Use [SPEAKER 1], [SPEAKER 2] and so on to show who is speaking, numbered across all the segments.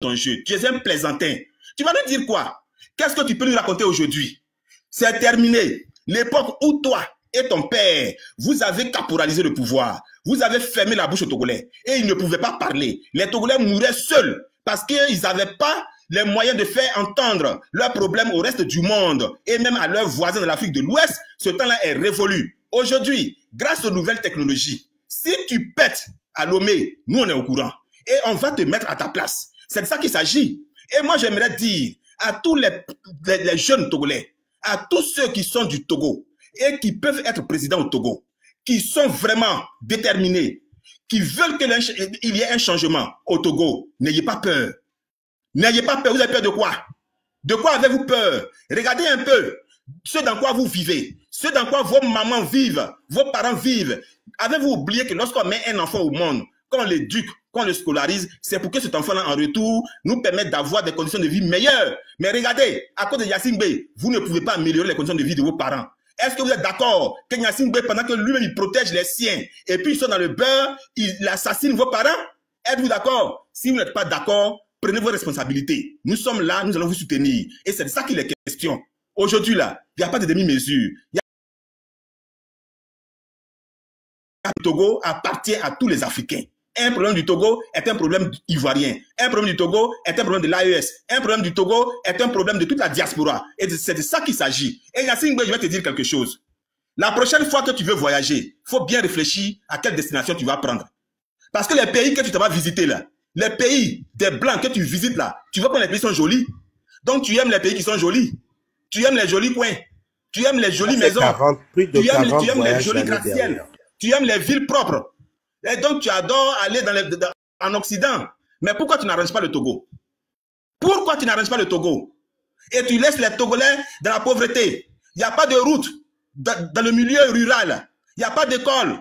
[SPEAKER 1] ton jeu. Tu es un plaisantin. Tu vas nous dire quoi? Qu'est-ce que tu peux nous raconter aujourd'hui? C'est terminé. L'époque où toi et ton père, vous avez caporalisé le pouvoir. Vous avez fermé la bouche aux Togolais. Et ils ne pouvaient pas parler. Les Togolais mouraient seuls parce qu'ils n'avaient pas les moyens de faire entendre leurs problèmes au reste du monde et même à leurs voisins de l'Afrique de l'Ouest. Ce temps-là est révolu. Aujourd'hui, grâce aux nouvelles technologies, si tu pètes à Lomé, nous on est au courant. Et on va te mettre à ta place. C'est de ça qu'il s'agit. Et moi j'aimerais dire à tous les jeunes Togolais, à tous ceux qui sont du Togo et qui peuvent être présidents au Togo, qui sont vraiment déterminés, qui veulent qu'il y ait un changement au Togo, n'ayez pas peur. N'ayez pas peur. Vous avez peur de quoi? De quoi avez-vous peur? Regardez un peu ce dans quoi vous vivez, ce dans quoi vos mamans vivent, vos parents vivent. Avez-vous oublié que lorsqu'on met un enfant au monde, quand on l'éduque, quand on le scolarise, c'est pour que cet enfant-là, en retour, nous permette d'avoir des conditions de vie meilleures. Mais regardez, à cause de Yassine Bey, vous ne pouvez pas améliorer les conditions de vie de vos parents. Est-ce que vous êtes d'accord que Yassine Bey, pendant que lui-même, il protège les siens, et puis ils sont dans le beurre, il assassine vos parents? Êtes-vous d'accord? Si vous n'êtes pas d'accord, prenez vos responsabilités. Nous sommes là, nous allons vous soutenir. Et c'est de ça qu'il est question. Aujourd'hui, là, il n'y a pas de demi-mesure. Le Togo appartient à tous les Africains. Un problème du Togo est un problème ivoirien. Un problème du Togo est un problème de l'AES. Un problème du Togo est un problème de toute la diaspora. Et c'est de ça qu'il s'agit. Et Yassine Bey, je vais te dire quelque chose. La prochaine fois que tu veux voyager, il faut bien réfléchir à quelle destination tu vas prendre. Parce que les pays que tu vas visiter là, les pays des Blancs que tu visites là, tu vois que les pays sont jolis. Donc tu aimes les pays qui sont jolis. Tu aimes les jolis coins. Tu aimes les jolies maisons. Tu aimes les jolis gratte-ciels. Tu aimes les villes propres. Et donc tu adores aller en Occident. Mais pourquoi tu n'arranges pas le Togo? Pourquoi tu n'arranges pas le Togo? Et tu laisses les Togolais dans la pauvreté. Il n'y a pas de route dans le milieu rural. Il n'y a pas d'école.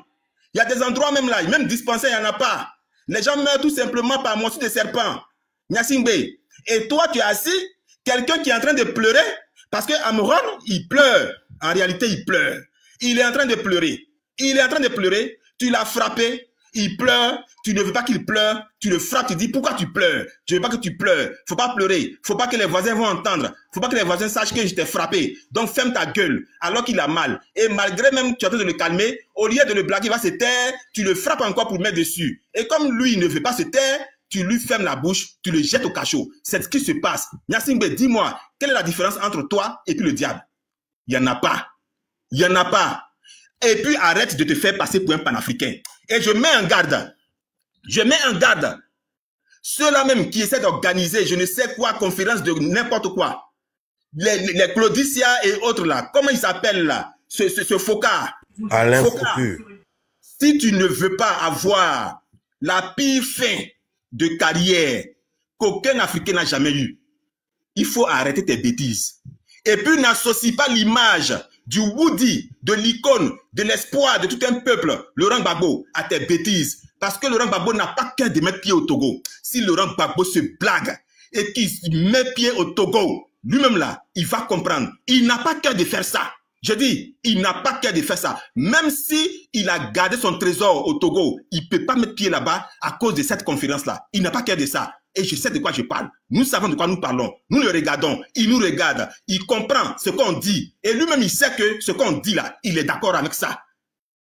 [SPEAKER 1] Il y a des endroits même là, même dispensaires, il n'y en a pas. Les gens meurent tout simplement par morsure de serpent. Yassine Bey. Et toi, tu es assis, quelqu'un qui est en train de pleurer, parce qu'Amouron, il pleure. En réalité, il pleure. Il est en train de pleurer. Il est en train de pleurer. Tu l'as frappé. Il pleure. Tu ne veux pas qu'il pleure. Tu le frappes. Tu dis, pourquoi tu pleures? Je ne veux pas que tu pleures. Faut pas pleurer. Faut pas que les voisins vont entendre. Faut pas que les voisins sachent que je t'ai frappé. Donc, ferme ta gueule. Alors qu'il a mal. Et malgré même que tu es en train de le calmer, au lieu de le blaguer, il va se taire. Tu le frappes encore pour le mettre dessus. Et comme lui, il ne veut pas se taire, tu lui fermes la bouche, tu le jettes au cachot. C'est ce qui se passe. Yassine Bey, dis-moi, quelle est la différence entre toi et puis le diable? Il n'y en a pas. Il n'y en a pas. Et puis arrête de te faire passer pour un panafricain. Et je mets en garde. Je mets en garde. Ceux-là même qui essaient d'organiser, je ne sais quoi, conférence de n'importe quoi. Les Claudicia et autres là. Comment ils s'appellent là? Ce Foka.
[SPEAKER 2] Alain
[SPEAKER 1] Foka. Si tu ne veux pas avoir la pire fin de carrière qu'aucun Africain n'a jamais eu, il faut arrêter tes bêtises. Et puis n'associe pas l'image du Woody, de l'icône, de l'espoir de tout un peuple, Laurent Gbagbo, à tes bêtises. Parce que Laurent Gbagbo n'a pas qu'à de mettre pied au Togo. Si Laurent Gbagbo se blague et qu'il met pied au Togo, lui-même là, il va comprendre. Il n'a pas qu'à de faire ça. Je dis, il n'a pas qu'à de faire ça. Même si il a gardé son trésor au Togo, il ne peut pas mettre pied là-bas à cause de cette conférence-là. Il n'a pas qu'à de ça. Et je sais de quoi je parle. Nous savons de quoi nous parlons. Nous le regardons. Il nous regarde. Il comprend ce qu'on dit. Et lui-même, il sait que ce qu'on dit là, il est d'accord avec ça.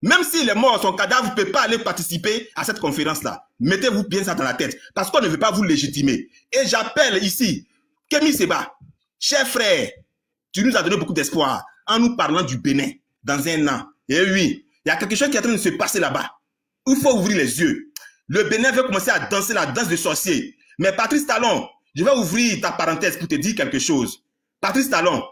[SPEAKER 1] Même s'il est mort, son cadavre ne peut pas aller participer à cette conférence-là. Mettez-vous bien ça dans la tête. Parce qu'on ne veut pas vous légitimer. Et j'appelle ici Kémy Séba. Cher frère, tu nous as donné beaucoup d'espoir en nous parlant du Bénin dans un an. Et oui, il y a quelque chose qui est en train de se passer là-bas. Il faut ouvrir les yeux. Le Bénin veut commencer à danser la danse des sorciers. Mais Patrice Talon, je vais ouvrir ta parenthèse pour te dire quelque chose. Patrice Talon,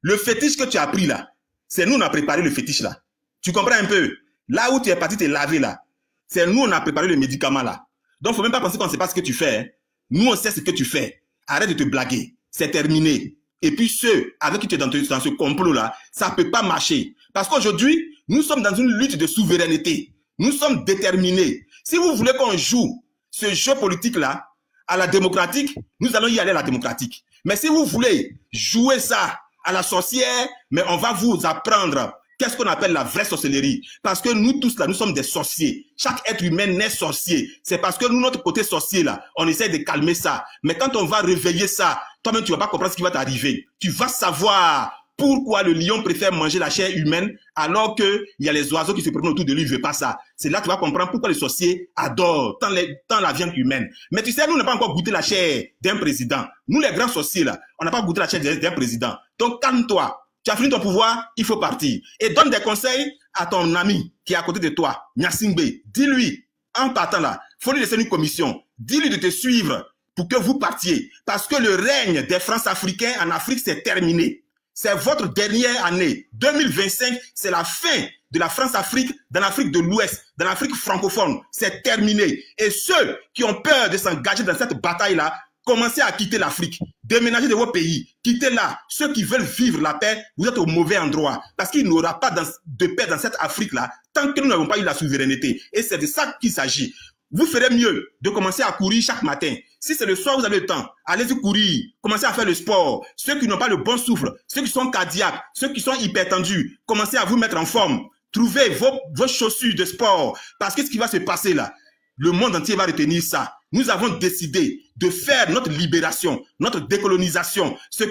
[SPEAKER 1] le fétiche que tu as pris là, c'est nous on a préparé le fétiche là. Tu comprends un peu? Là où tu es parti te laver là, c'est nous on a préparé le médicament là. Donc faut même pas penser qu'on ne sait pas ce que tu fais. Hein. Nous on sait ce que tu fais. Arrête de te blaguer. C'est terminé. Et puis ceux avec qui tu es dans ce complot là, ça peut pas marcher. Parce qu'aujourd'hui, nous sommes dans une lutte de souveraineté. Nous sommes déterminés. Si vous voulez qu'on joue ce jeu politique là, à la démocratique, nous allons y aller à la démocratique. Mais si vous voulez jouer ça à la sorcière, mais on va vous apprendre Qu'est-ce qu'on appelle la vraie sorcellerie? Parce que nous tous là, nous sommes des sorciers. Chaque être humain naît sorcier. C'est parce que nous, notre côté sorcier là, on essaie de calmer ça. Mais quand on va réveiller ça, toi-même, tu vas pas comprendre ce qui va t'arriver. Tu vas savoir pourquoi le lion préfère manger la chair humaine alors qu'il y a les oiseaux qui se promènent autour de lui, il ne veut pas ça. C'est là que tu vas comprendre pourquoi les sorciers adorent tant la viande humaine. Mais tu sais, nous, on n'a pas encore goûté la chair d'un président. Nous, les grands sorciers, là, on n'a pas goûté la chair d'un président. Donc, calme-toi. Tu as fini ton pouvoir, il faut partir. Et donne des conseils à ton ami qui est à côté de toi, Nyasingbe. Dis-lui, en partant là, il faut lui laisser une commission. Dis-lui de te suivre pour que vous partiez. Parce que le règne des France-Africains en Afrique, c'est terminé. C'est votre dernière année. 2025, c'est la fin de la France-Afrique, dans l'Afrique de l'Ouest, dans l'Afrique francophone. C'est terminé. Et ceux qui ont peur de s'engager dans cette bataille-là, commencez à quitter l'Afrique. Déménagez de vos pays. Quittez-la. Ceux qui veulent vivre la paix, vous êtes au mauvais endroit. Parce qu'il n'y aura pas de paix dans cette Afrique-là tant que nous n'avons pas eu la souveraineté. Et c'est de ça qu'il s'agit. Vous ferez mieux de commencer à courir chaque matin. Si c'est le soir, vous avez le temps, allez-y courir, commencez à faire le sport. Ceux qui n'ont pas le bon souffle, ceux qui sont cardiaques, ceux qui sont hypertendus, commencez à vous mettre en forme. Trouvez vos chaussures de sport. Parce que ce qui va se passer là, le monde entier va retenir ça. Nous avons décidé de faire notre libération, notre décolonisation, ce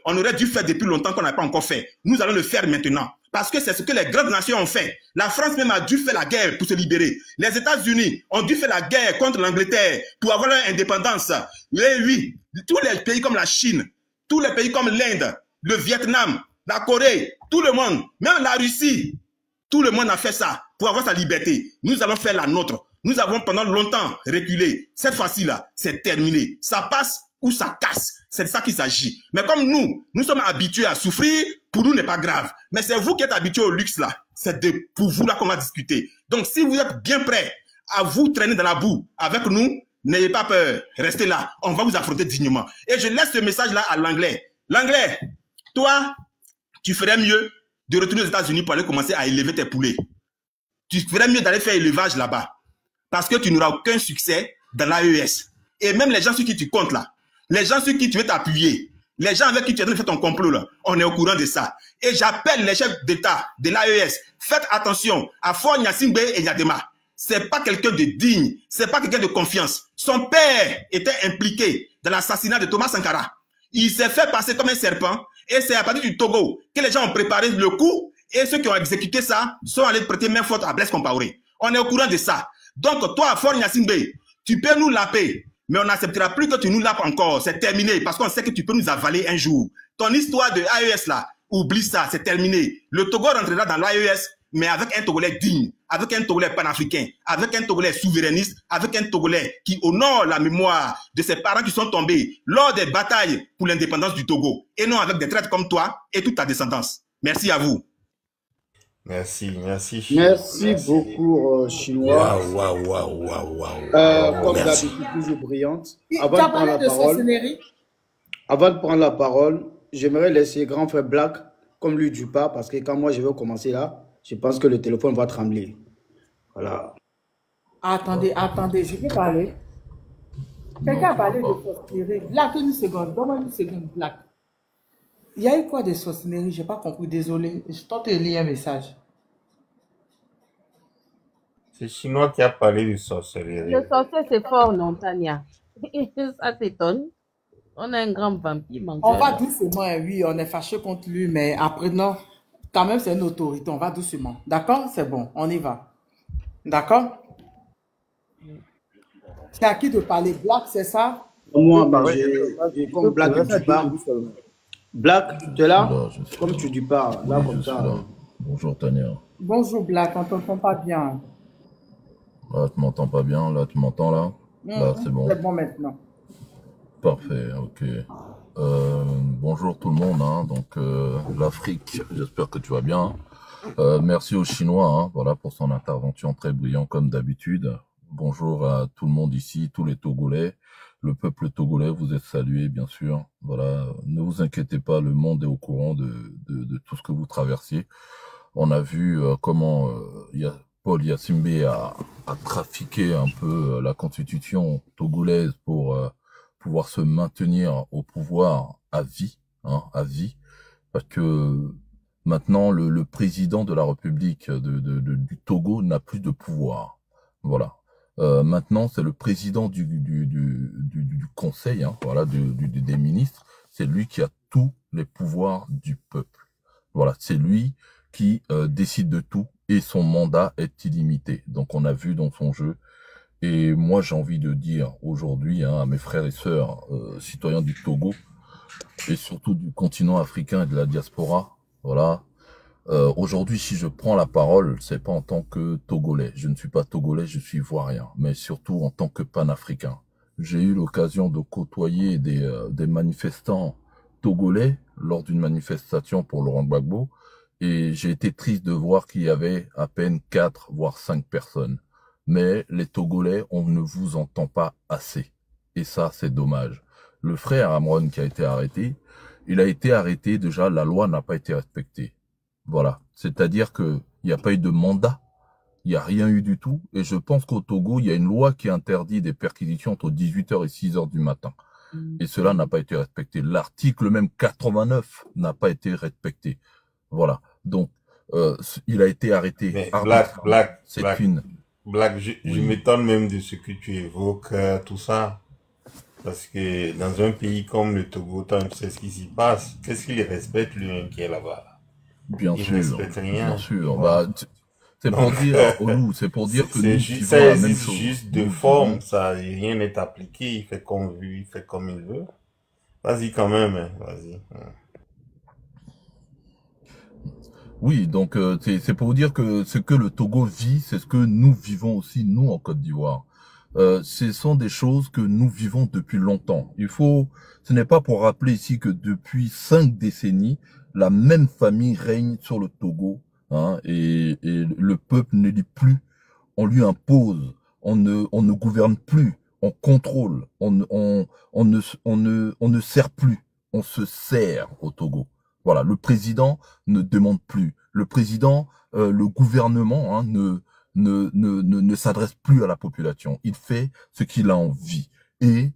[SPEAKER 1] qu'on aurait dû faire depuis longtemps qu'on n'a pas encore fait. Nous allons le faire maintenant. Parce que c'est ce que les grandes nations ont fait. La France même a dû faire la guerre pour se libérer. Les États-Unis ont dû faire la guerre contre l'Angleterre pour avoir leur indépendance. Et oui, tous les pays comme la Chine, tous les pays comme l'Inde, le Vietnam, la Corée, tout le monde, même la Russie, tout le monde a fait ça pour avoir sa liberté. Nous allons faire la nôtre. Nous avons pendant longtemps reculé. Cette fois-ci-là, c'est terminé. Ça passe ou ça casse. C'est de ça qu'il s'agit. Mais comme nous sommes habitués à souffrir, pour nous, n'est pas grave. Mais c'est vous qui êtes habitués au luxe, là. C'est pour vous, là, qu'on va discuter. Donc, si vous êtes bien prêts à vous traîner dans la boue avec nous, n'ayez pas peur. Restez là. On va vous affronter dignement. Et je laisse ce message-là à l'anglais. L'anglais, toi, tu ferais mieux de retourner aux États-Unis pour aller commencer à élever tes poulets. Tu ferais mieux d'aller faire élevage là-bas. Parce que tu n'auras aucun succès dans l'AES. Et même les gens sur qui tu comptes là, les gens sur qui tu veux t'appuyer, les gens avec qui tu as fait ton complot là, on est au courant de ça. Et j'appelle les chefs d'État de l'AES, faites attention à Faure Gnassingbé et Nyadema. C'est pas quelqu'un de digne, c'est pas quelqu'un de confiance. Son père était impliqué dans l'assassinat de Thomas Sankara. Il s'est fait passer comme un serpent et c'est à partir du Togo que les gens ont préparé le coup et ceux qui ont exécuté ça sont allés prêter main forte à Blaise Compaoré. On est au courant de ça. Donc toi, Faure Gnassingbé, tu peux nous laper, mais on n'acceptera plus que tu nous lapes encore. C'est terminé parce qu'on sait que tu peux nous avaler un jour. Ton histoire de AES là, oublie ça, c'est terminé. Le Togo rentrera dans l'AES, mais avec un Togolais digne, avec un Togolais panafricain, avec un Togolais souverainiste, avec un Togolais qui honore la mémoire de ses parents qui sont tombés lors des batailles pour l'indépendance du Togo, et non avec des traîtres comme toi et toute ta descendance. Merci à vous.
[SPEAKER 2] Merci
[SPEAKER 3] beaucoup, Chinois. Comme d'habitude, toujours brillante. Avant de prendre la parole, j'aimerais laisser grand frère Black comme lui du pas, parce que quand moi je vais commencer là, je pense que le téléphone va trembler. Voilà.
[SPEAKER 4] Attendez, je vais parler. Quelqu'un a parlé de sorcellerie. Black, une seconde, donne-moi une seconde, Black. Il y a eu quoi de sorcellerie? Je n'ai pas compris, désolé. Je tente de lire un message.
[SPEAKER 2] C'est Chinois qui a parlé de sorcellerie.
[SPEAKER 5] Le sorcier, c'est fort, non, Tania? Ça t'étonne? On a un grand vampire.
[SPEAKER 4] On va doucement, oui, on est fâché contre lui, mais après, non. Quand même, c'est une autorité, on va doucement. D'accord? C'est bon, on y va. D'accord? C'est à qui de parler? Black, c'est ça?
[SPEAKER 3] Moi, j'ai comme Black, tu parles. Black, tu es là? Comme tu dis pas, là, comme ça.
[SPEAKER 6] Bonjour, Tania.
[SPEAKER 4] Bonjour, Black, on ne t'entend pas bien.
[SPEAKER 6] Là, tu m'entends pas bien, là, tu m'entends là? Là, c'est bon.
[SPEAKER 4] C'est bon maintenant.
[SPEAKER 6] Parfait, ok. Bonjour tout le monde, hein. Donc l'Afrique, j'espère que tu vas bien. Merci aux Chinois, hein, voilà, pour son intervention très brillante comme d'habitude. Bonjour à tout le monde ici, tous les Togolais. Le peuple togolais, vous êtes salués, bien sûr. Voilà, ne vous inquiétez pas, le monde est au courant de tout ce que vous traversiez. On a vu comment Paul Gnassingbé a trafiqué un peu la constitution togolaise pour pouvoir se maintenir au pouvoir à vie, hein, à vie, parce que Maintenant, le président de la République du Togo n'a plus de pouvoir. Voilà. Maintenant, c'est le président du conseil, hein, voilà, des ministres. C'est lui qui a tous les pouvoirs du peuple. Voilà, c'est lui qui décide de tout et son mandat est illimité. Donc, on a vu dans son jeu. Et moi, j'ai envie de dire aujourd'hui, hein, à mes frères et sœurs citoyens du Togo et surtout du continent africain et de la diaspora, voilà. Aujourd'hui, si je prends la parole, c'est pas en tant que Togolais. Je ne suis pas Togolais, je suis Ivoirien, mais surtout en tant que panafricain. J'ai eu l'occasion de côtoyer des manifestants togolais lors d'une manifestation pour Laurent Gbagbo, et j'ai été triste de voir qu'il y avait à peine 4 voire 5 personnes. Mais les Togolais, on ne vous entend pas assez. Et ça, c'est dommage. Le frère Amron qui a été arrêté, il a été arrêté, déjà, la loi n'a pas été respectée. Voilà. C'est-à-dire que il n'y a pas eu de mandat. Il n'y a rien eu du tout. Et je pense qu'au Togo, il y a une loi qui interdit des perquisitions entre 18h et 6h du matin. Et cela n'a pas été respecté. L'article même 89 n'a pas été respecté. Voilà. Donc, il a été arrêté.
[SPEAKER 2] Mais
[SPEAKER 6] Black, c'est une...
[SPEAKER 2] Black, je m'étonne même de ce que tu évoques, tout ça. Parce que dans un pays comme le Togo, tu sais ce qui s'y passe. Qu'est-ce qu'il respecte, lui, qui est là-bas?
[SPEAKER 6] Bien
[SPEAKER 2] Il
[SPEAKER 6] sûr,
[SPEAKER 2] respecte rien.
[SPEAKER 6] bien sûr.
[SPEAKER 2] Voilà.
[SPEAKER 6] Bah, c'est pour
[SPEAKER 2] Donc,
[SPEAKER 6] dire, nous, c'est pour dire que nous vivons
[SPEAKER 2] ça
[SPEAKER 6] la même
[SPEAKER 2] existe
[SPEAKER 6] chose.
[SPEAKER 2] juste de
[SPEAKER 6] Nous
[SPEAKER 2] forme,
[SPEAKER 6] vivons,
[SPEAKER 2] ça, rien n'est appliqué, il fait comme il veut. Vas-y quand même, hein, vas-y.
[SPEAKER 6] oui, donc c'est pour dire que ce que le Togo vit, c'est ce que nous vivons aussi, nous, en Côte d'Ivoire. Ce sont des choses que nous vivons depuis longtemps. Ce n'est pas pour rappeler ici que depuis 5 décennies, la même famille règne sur le Togo, hein, et le peuple ne lit plus. On lui impose, on ne gouverne plus, on contrôle, on ne sert plus, on se sert au Togo. Voilà, le président ne demande plus. Le président, le gouvernement, hein, ne s'adresse plus à la population. Il fait ce qu'il a envie. Et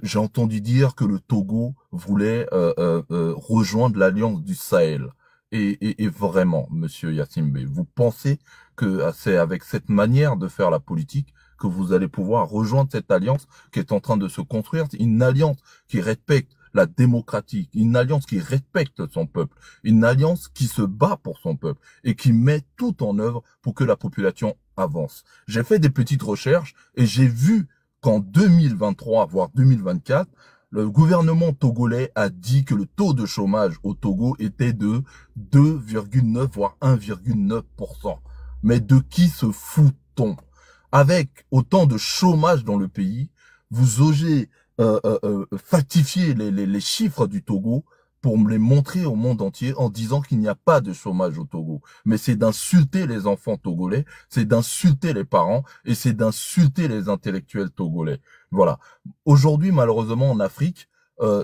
[SPEAKER 6] j'ai entendu dire que le Togo voulait rejoindre l'Alliance du Sahel. Et vraiment, Monsieur Yassimbe, vous pensez que c'est avec cette manière de faire la politique que vous allez pouvoir rejoindre cette alliance qui est en train de se construire, une alliance qui respecte la démocratie, une alliance qui respecte son peuple, une alliance qui se bat pour son peuple et qui met tout en œuvre pour que la population avance. J'ai fait des petites recherches et j'ai vu qu'en 2023, voire 2024, le gouvernement togolais a dit que le taux de chômage au Togo était de 2,9 voire 1,9%. Mais de qui se fout-on? Avec autant de chômage dans le pays, vous osez factifier les chiffres du Togo pour me les montrer au monde entier en disant qu'il n'y a pas de chômage au Togo. Mais c'est d'insulter les enfants togolais, c'est d'insulter les parents et c'est d'insulter les intellectuels togolais. Voilà. Aujourd'hui, malheureusement, en Afrique,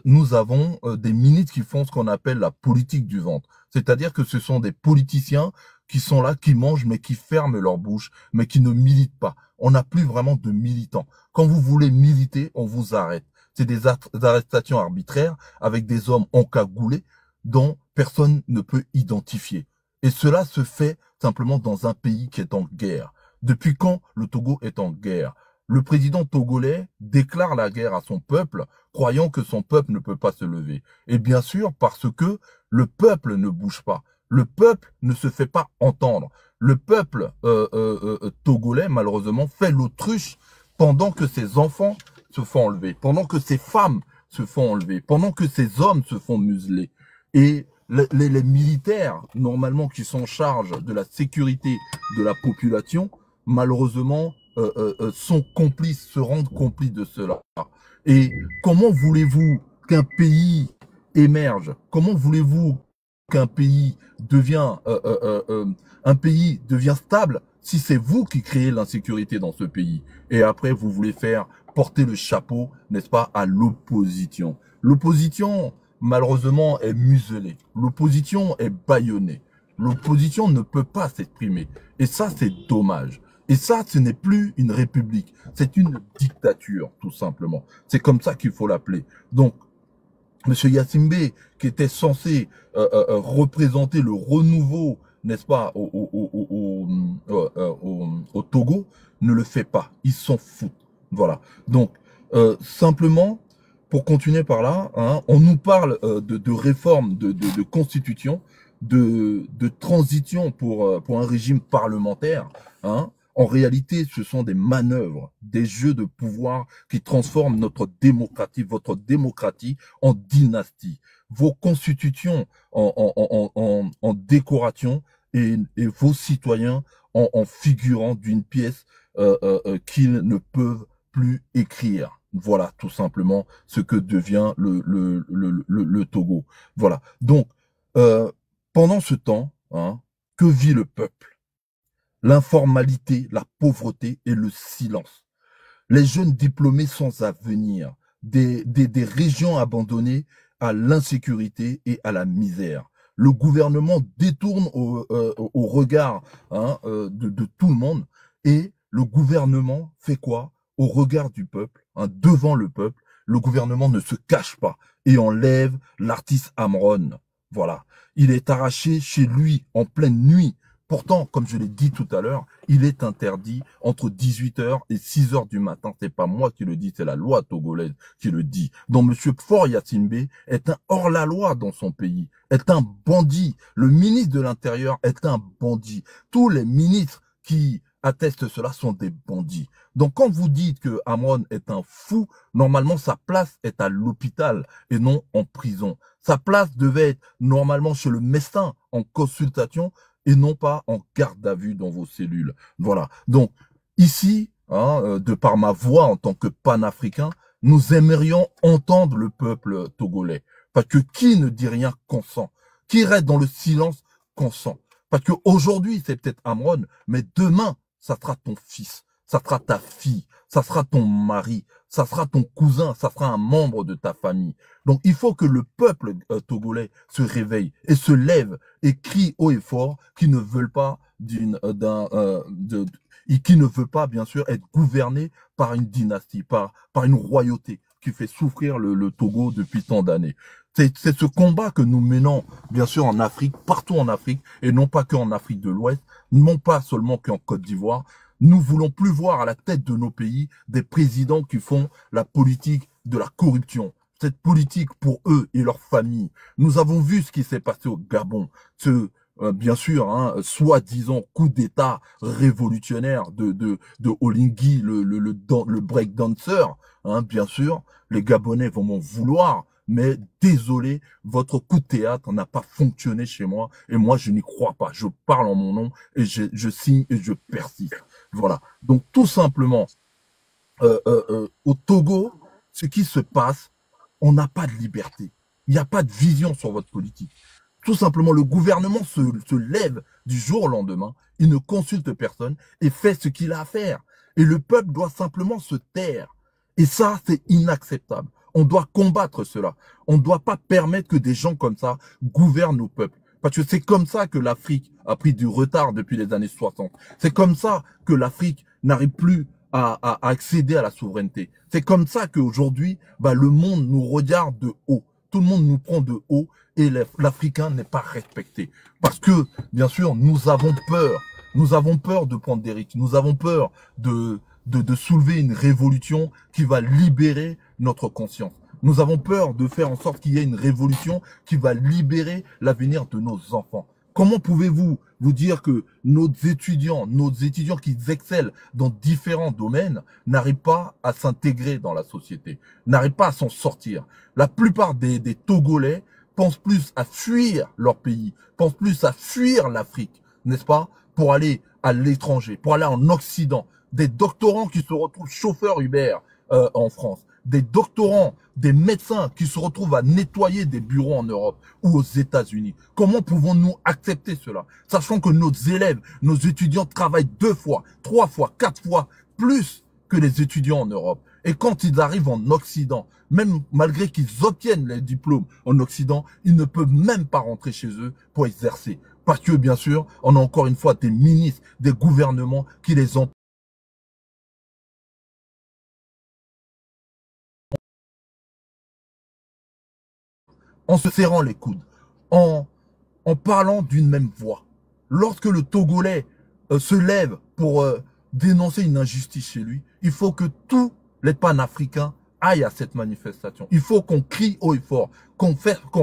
[SPEAKER 6] nous avons des ministres qui font ce qu'on appelle la politique du ventre. C'est-à-dire que ce sont des politiciens qui sont là, qui mangent, mais qui ferment leur bouche, mais qui ne militent pas. On n'a plus vraiment de militants. Quand vous voulez militer, on vous arrête. C'est des arrestations arbitraires avec des hommes encagoulés dont personne ne peut identifier. Et cela se fait simplement dans un pays qui est en guerre. Depuis quand le Togo est en guerre? Le président togolais déclare la guerre à son peuple, croyant que son peuple ne peut pas se lever. Et bien sûr, parce que le peuple ne bouge pas. Le peuple ne se fait pas entendre. Le peuple togolais, malheureusement, fait l'autruche pendant que ses enfants se font enlever, pendant que ses femmes se font enlever, pendant que ses hommes se font museler. Et les militaires, normalement, qui sont en charge de la sécurité de la population, malheureusement, sont complices, se rendent complices de cela. Et comment voulez-vous qu'un pays émerge? Comment voulez-vous qu'un pays devient stable si c'est vous qui créez l'insécurité dans ce pays? Et après, vous voulez faire porter le chapeau, n'est-ce pas, à l'opposition. L'opposition, malheureusement, est muselée. L'opposition est bâillonnée. L'opposition ne peut pas s'exprimer. Et ça, c'est dommage. Et ça, ce n'est plus une république. C'est une dictature, tout simplement. C'est comme ça qu'il faut l'appeler. Donc, Monsieur Yassimbe, qui était censé représenter le renouveau, n'est-ce pas, au Togo, ne le fait pas. Ils s'en foutent. Voilà. Donc, simplement, pour continuer par là, hein, on nous parle de réforme de constitution, de transition pour un régime parlementaire. Hein. En réalité, ce sont des manœuvres, des jeux de pouvoir qui transforment notre démocratie, votre démocratie en dynastie. Vos constitutions en décoration et vos citoyens en figurant d'une pièce qu'ils ne peuvent plus écrire. Voilà tout simplement ce que devient le Togo. Voilà. Donc, pendant ce temps, hein, que vit le peuple? L'informalité, la pauvreté et le silence. Les jeunes diplômés sans avenir, des régions abandonnées à l'insécurité et à la misère. Le gouvernement détourne au regard hein, de tout le monde et le gouvernement fait quoi? Au regard du peuple, hein, devant le peuple, le gouvernement ne se cache pas et enlève l'artiste Amron. Voilà. Il est arraché chez lui en pleine nuit. Pourtant, comme je l'ai dit tout à l'heure, il est interdit entre 18h et 6h du matin. C'est pas moi qui le dis, c'est la loi togolaise qui le dit. Donc, monsieur Faure Yassimbe est un hors-la-loi dans son pays, est un bandit. Le ministre de l'Intérieur est un bandit. Tous les ministres qui attestent cela sont des bandits. Donc, quand vous dites que Amron est un fou, normalement, sa place est à l'hôpital et non en prison. Sa place devait être normalement chez le médecin en consultation et non pas en garde à vue dans vos cellules. Voilà. Donc, ici, hein, de par ma voix en tant que panafricain, nous aimerions entendre le peuple togolais. Parce que qui ne dit rien consent? Qui reste dans le silence consent? Parce que aujourd'hui, c'est peut-être Amron, mais demain, ça sera ton fils, ça sera ta fille, ça sera ton mari, ça sera ton cousin, ça sera un membre de ta famille. Donc, il faut que le peuple togolais se réveille et se lève et crie haut et fort qu'ils ne veulent pas qui ne veut pas, bien sûr, être gouverné par une dynastie, par une royauté qui fait souffrir le Togo depuis tant d'années. C'est ce combat que nous menons, bien sûr, en Afrique, partout en Afrique, et non pas qu'en Afrique de l'Ouest, non pas seulement qu'en Côte d'Ivoire. Nous voulons plus voir à la tête de nos pays des présidents qui font la politique de la corruption. Cette politique pour eux et leurs familles. Nous avons vu ce qui s'est passé au Gabon. Bien sûr, hein, soi-disant coup d'État révolutionnaire de Oligui, le breakdancer. Hein, bien sûr, les Gabonais vont m'en vouloir. Mais désolé, votre coup de théâtre n'a pas fonctionné chez moi et moi je n'y crois pas. Je parle en mon nom et je signe et je persiste. Voilà. Donc tout simplement, au Togo, ce qui se passe, on n'a pas de liberté. Il n'y a pas de vision sur votre politique. Tout simplement, le gouvernement se lève du jour au lendemain, il ne consulte personne et fait ce qu'il a à faire. Et le peuple doit simplement se taire. Et ça, c'est inacceptable. On doit combattre cela. On ne doit pas permettre que des gens comme ça gouvernent nos peuples. Parce que c'est comme ça que l'Afrique a pris du retard depuis les années 60. C'est comme ça que l'Afrique n'arrive plus à accéder à la souveraineté. C'est comme ça qu'aujourd'hui, le monde nous regarde de haut. Tout le monde nous prend de haut et l'Africain n'est pas respecté. Parce que, bien sûr, nous avons peur. Nous avons peur de prendre des risques. Nous avons peur de soulever une révolution qui va libérer notre conscience. Nous avons peur de faire en sorte qu'il y ait une révolution qui va libérer l'avenir de nos enfants. Comment pouvez-vous vous dire que nos étudiants qui excellent dans différents domaines n'arrivent pas à s'intégrer dans la société, n'arrivent pas à s'en sortir? La plupart des Togolais pensent plus à fuir leur pays, pensent plus à fuir l'Afrique, n'est-ce pas, pour aller à l'étranger, pour aller en Occident. Des doctorants qui se retrouvent chauffeurs Uber en France, des doctorants, des médecins qui se retrouvent à nettoyer des bureaux en Europe ou aux États-Unis. Comment pouvons-nous accepter cela? Sachant que nos élèves, nos étudiants travaillent 2 fois, 3 fois, 4 fois plus que les étudiants en Europe. Et quand ils arrivent en Occident, même malgré qu'ils obtiennent les diplômes en Occident, ils ne peuvent même pas rentrer chez eux pour exercer. Parce que, bien sûr, on a encore une fois des ministres, des gouvernements qui les empêchent en se serrant les coudes, en parlant d'une même voix. Lorsque le Togolais se lève pour dénoncer une injustice chez lui, il faut que tous les panafricains aillent à cette manifestation. Il faut qu'on crie haut et fort, qu'on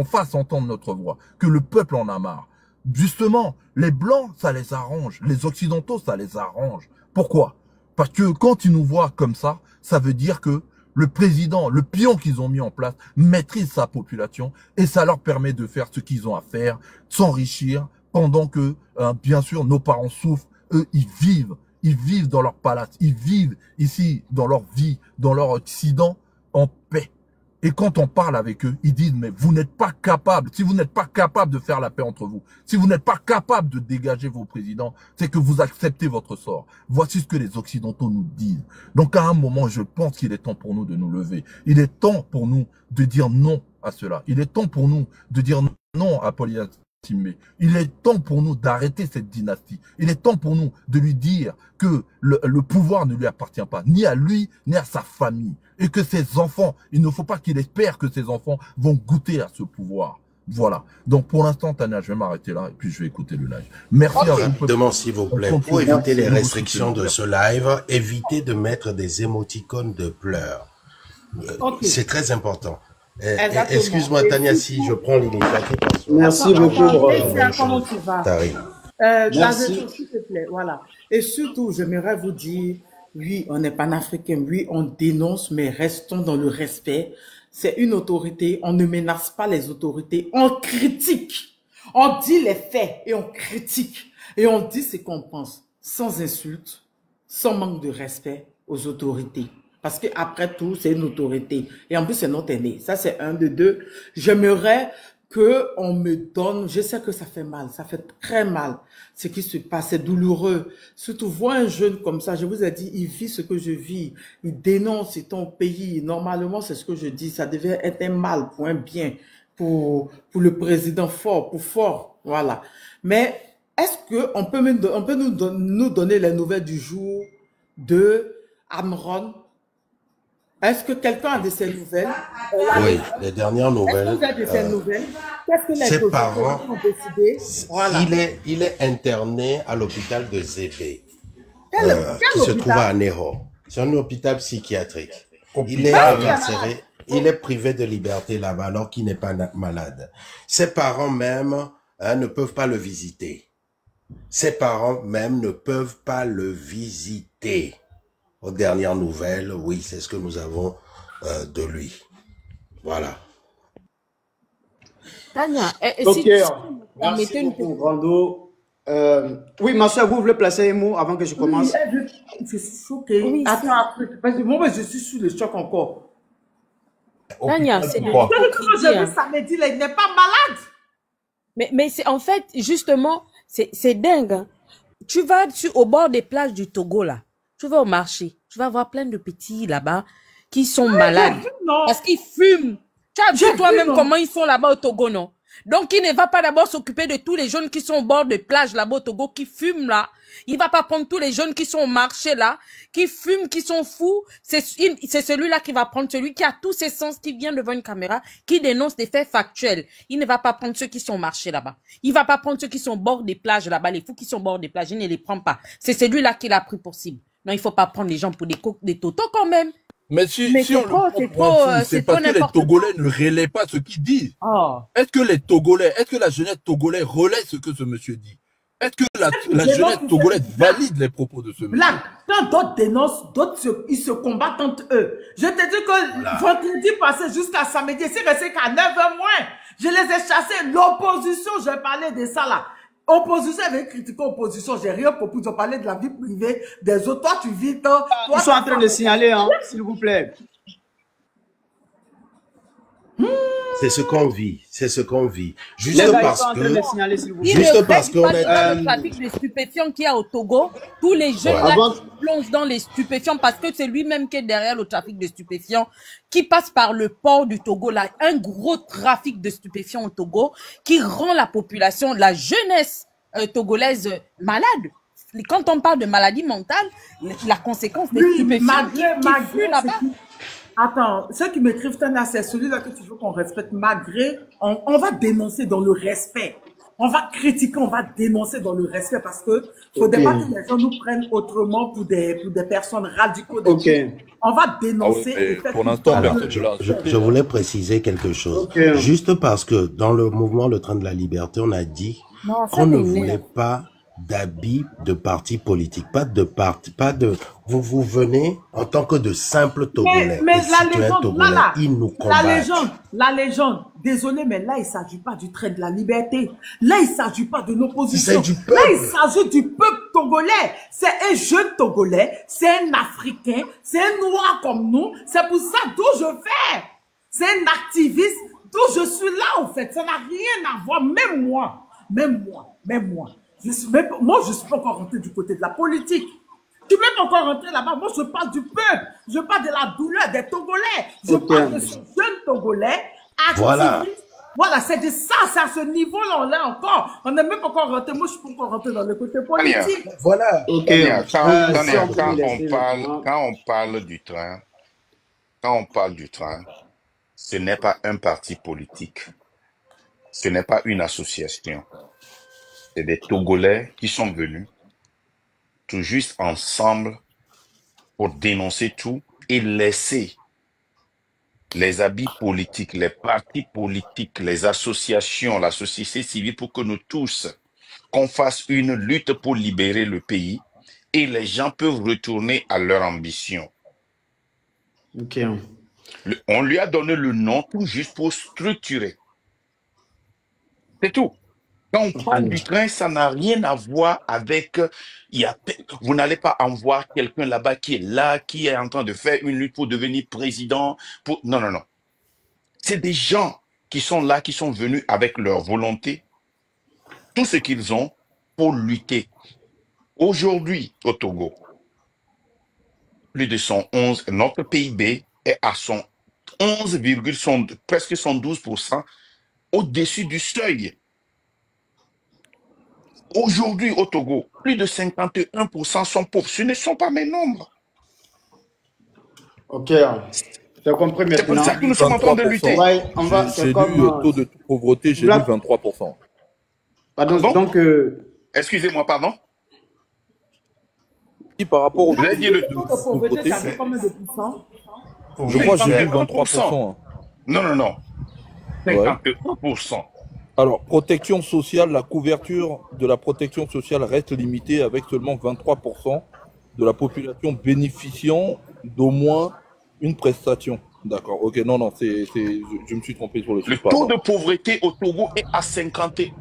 [SPEAKER 6] fasse entendre notre voix, que le peuple en a marre. Justement, les Blancs, ça les arrange. Les Occidentaux, ça les arrange. Pourquoi? Parce que quand ils nous voient comme ça, ça veut dire que le président, le pion qu'ils ont mis en place, maîtrise sa population et ça leur permet de faire ce qu'ils ont à faire, s'enrichir, pendant que, bien sûr, nos parents souffrent. Eux, ils vivent dans leur palace, ils vivent ici, dans leur vie, dans leur Occident, en paix. Et quand on parle avec eux, ils disent, mais vous n'êtes pas capable, si vous n'êtes pas capable de faire la paix entre vous, si vous n'êtes pas capable de dégager vos présidents, c'est que vous acceptez votre sort. Voici ce que les Occidentaux nous disent. Donc à un moment, je pense qu'il est temps pour nous de nous lever. Il est temps pour nous de dire non à cela. Il est temps pour nous de dire non à Polyasime. Il est temps pour nous d'arrêter cette dynastie. Il est temps pour nous de lui dire que le pouvoir ne lui appartient pas, ni à lui, ni à sa famille. Et que ses enfants, il ne faut pas qu'il espère que ses enfants vont goûter à ce pouvoir. Voilà. Donc pour l'instant, Tania, je vais m'arrêter là et puis je vais écouter le live. Merci à vous.
[SPEAKER 7] Rapidement, s'il vous plaît, pour éviter les restrictions de ce live, évitez de mettre des émoticônes de pleurs. C'est très important. Excuse-moi, Tania, si je prends l'initiative.
[SPEAKER 3] Merci beaucoup.
[SPEAKER 4] Comment tu vas?
[SPEAKER 3] Merci.
[SPEAKER 4] S'il te plaît, voilà. Et surtout, j'aimerais vous dire, oui, on est panafricain, oui, on dénonce, mais restons dans le respect. C'est une autorité, on ne menace pas les autorités, on critique. On dit les faits et on critique. Et on dit ce qu'on pense, sans insulte, sans manque de respect aux autorités. Parce qu'après tout, c'est une autorité. Et en plus, c'est notre aîné. Ça, c'est un de deux. J'aimerais qu'on me donne, je sais que ça fait mal, ça fait très mal, ce qui se passe, c'est douloureux. Surtout, voir un jeune comme ça, je vous ai dit, il vit ce que je vis, il dénonce ton pays. Normalement, c'est ce que je dis, ça devait être un mal pour un bien, pour le président fort, voilà. Mais est-ce qu'on peut nous donner les nouvelles du jour de Amron? Est-ce que quelqu'un a de ces nouvelles?
[SPEAKER 7] Oui, les dernières nouvelles.
[SPEAKER 4] Est-ce que vous avez de ces nouvelles? Qu'est-ce que les
[SPEAKER 7] ses parents
[SPEAKER 4] ont décidé? Voilà.
[SPEAKER 7] Il est interné à l'hôpital de Zébé,
[SPEAKER 4] Quel
[SPEAKER 7] qui se trouve à Ného. C'est un hôpital psychiatrique. Il est incarcéré, il est privé de liberté là-bas alors qu'il n'est pas malade. Ses parents même ne peuvent pas le visiter. Ses parents même ne peuvent pas le visiter. Aux dernières nouvelles, oui, c'est ce que nous avons de lui. Voilà.
[SPEAKER 5] Tania,
[SPEAKER 3] Ok, merci beaucoup, Brando. Oui, ma soeur, vous voulez placer un mot avant que je commence?
[SPEAKER 4] Je suis choquée.
[SPEAKER 5] Oui,
[SPEAKER 4] attends, après, parce que moi, je suis sous le choc encore.
[SPEAKER 5] Tania, c'est de
[SPEAKER 4] Comment j'ai
[SPEAKER 5] l'hypocrisie.
[SPEAKER 4] vu samedi, là, il n'est pas malade.
[SPEAKER 5] Mais c'est en fait, justement, c'est dingue. Hein. Tu vas au bord des plages du Togo, là. Tu vas au marché. Tu vas voir plein de petits là-bas qui sont malades.
[SPEAKER 4] Non.
[SPEAKER 5] Parce qu'ils fument. Tu as vu toi-même comment ils sont là-bas au Togo, non? Donc, il ne va pas d'abord s'occuper de tous les jeunes qui sont au bord de plage là-bas au Togo, qui fument là. Il va pas prendre tous les jeunes qui sont au marché là, qui fument, qui sont fous. C'est celui-là qui va prendre celui qui a tous ses sens, qui vient devant une caméra, qui dénonce des faits factuels. Il ne va pas prendre ceux qui sont au marché là-bas. Il va pas prendre ceux qui sont au bord des plages là-bas, les fous qui sont au bord des plages. Il ne les prend pas. C'est celui-là qui l'a pris pour cible. Non, il faut pas prendre les gens pour des totos quand même.
[SPEAKER 6] Mais si
[SPEAKER 5] Mais
[SPEAKER 6] on le prend pour un fou, c'est parce que les Togolais ne relaient pas ce qu'il dit.
[SPEAKER 5] Oh.
[SPEAKER 6] Est-ce que la jeunesse togolaise relaie ce que ce monsieur dit? Est-ce que la jeunesse togolaise valide les propos de ce monsieur?
[SPEAKER 4] Blague. Quand d'autres dénoncent, d'autres ils se combattent entre eux. Je te dis que vendredi passé jusqu'à samedi, c'est resté qu'à 9h moins. Je les ai chassés. L'opposition, j'ai parlé de ça là. Opposition avait critiqué opposition, j'ai rien compris, ils ont parlé de la vie privée des autres. Toi, tu vis toi.
[SPEAKER 3] Ils sont en train de signaler, hein, s'il vous plaît.
[SPEAKER 7] C'est ce qu'on vit, c'est ce qu'on vit. Juste
[SPEAKER 3] Les gars,
[SPEAKER 7] parce
[SPEAKER 3] ils sont en train
[SPEAKER 7] que,
[SPEAKER 3] de signaler, s'il vous plaît.
[SPEAKER 7] juste parce qu'on est,
[SPEAKER 5] le trafic de stupéfiants qu'il y a au Togo, tous les jeunes là qui plongent dans les stupéfiants parce que c'est lui-même qui est derrière le trafic de stupéfiants, qui passe par le port du Togo là, un gros trafic de stupéfiants au Togo qui rend la population, la jeunesse togolaise malade. Quand on parle de maladie mentale, la conséquence des stupéfiants qui fuient là-bas.
[SPEAKER 4] Attends, ceux qui m'écrivent, c'est celui-là que tu veux qu'on respecte malgré. On va dénoncer dans le respect. On va critiquer, on va dénoncer dans le respect parce que faudrait pas que les gens nous prennent autrement pour des personnes radicaux. On va dénoncer.
[SPEAKER 6] Ah oui, pour l'instant,
[SPEAKER 7] je voulais préciser quelque chose. Juste parce que dans le mouvement Le Train de la Liberté, on a dit qu'on ne voulait pas d'habits de parti politique, pas de, vous venez en tant que de simples Togolais,
[SPEAKER 4] mais la légende,
[SPEAKER 7] Togolais, ils nous combattent.
[SPEAKER 4] La légende, désolé, mais là, il ne s'agit pas du Train de la Liberté. Là, il ne s'agit pas de l'opposition. Là, il s'agit du peuple togolais. C'est un jeune Togolais, c'est un Africain, c'est un noir comme nous. C'est pour ça d'où je fais. C'est un activiste d'où je suis là, en fait. Ça n'a rien à voir, même moi. Moi, je suis pas encore rentré du côté de la politique. Tu peux pas encore rentrer là-bas. Moi, je parle du peuple. Je parle de la douleur des Togolais. Je parle de ce jeune Togolais.
[SPEAKER 7] Voilà.
[SPEAKER 4] Voilà, c'est de ça, c'est à ce niveau-là, on l'a encore. On n'est même pas encore rentré. Moi, je suis pas encore rentré dans le côté politique.
[SPEAKER 7] Voilà.
[SPEAKER 8] Quand on parle du train, ce n'est pas un parti politique. Ce n'est pas une association. C'est des Togolais qui sont venus tout juste ensemble pour dénoncer tout et laisser les habits politiques, les partis politiques, les associations, la société civile pour que nous tous, qu'on fasse une lutte pour libérer le pays et les gens peuvent retourner à leur ambition. On lui a donné le nom tout juste pour structurer. C'est tout. Quand on parle du train, ça n'a rien à voir avec... vous n'allez pas en voir quelqu'un là-bas qui est en train de faire une lutte pour devenir président. Non. C'est des gens qui sont là, qui sont venus avec leur volonté, tout ce qu'ils ont pour lutter. Aujourd'hui, au Togo, plus de 111, notre PIB est à son 11, presque 112% au-dessus du seuil. Aujourd'hui, au Togo, plus de 51% sont pauvres. Ce ne sont pas mes nombres.
[SPEAKER 3] Ok, j'ai compris maintenant.
[SPEAKER 8] C'est pour ça que nous sommes en train de lutter.
[SPEAKER 6] J'ai lu le taux de pauvreté, j'ai lu 23%.
[SPEAKER 3] Pardon, donc...
[SPEAKER 8] Excusez-moi, pardon.
[SPEAKER 6] Et par rapport au
[SPEAKER 8] vous avez dit le
[SPEAKER 4] taux de pauvreté, ça fait combien de pourcents?
[SPEAKER 6] Je crois que j'ai lu 23%.
[SPEAKER 8] Non. 51%.
[SPEAKER 6] Alors, protection sociale, la couverture de la protection sociale reste limitée avec seulement 23% de la population bénéficiant d'au moins une prestation. D'accord, ok, non, je me suis trompé sur le chiffre.
[SPEAKER 8] Le taux de pauvreté au Togo est à 51%.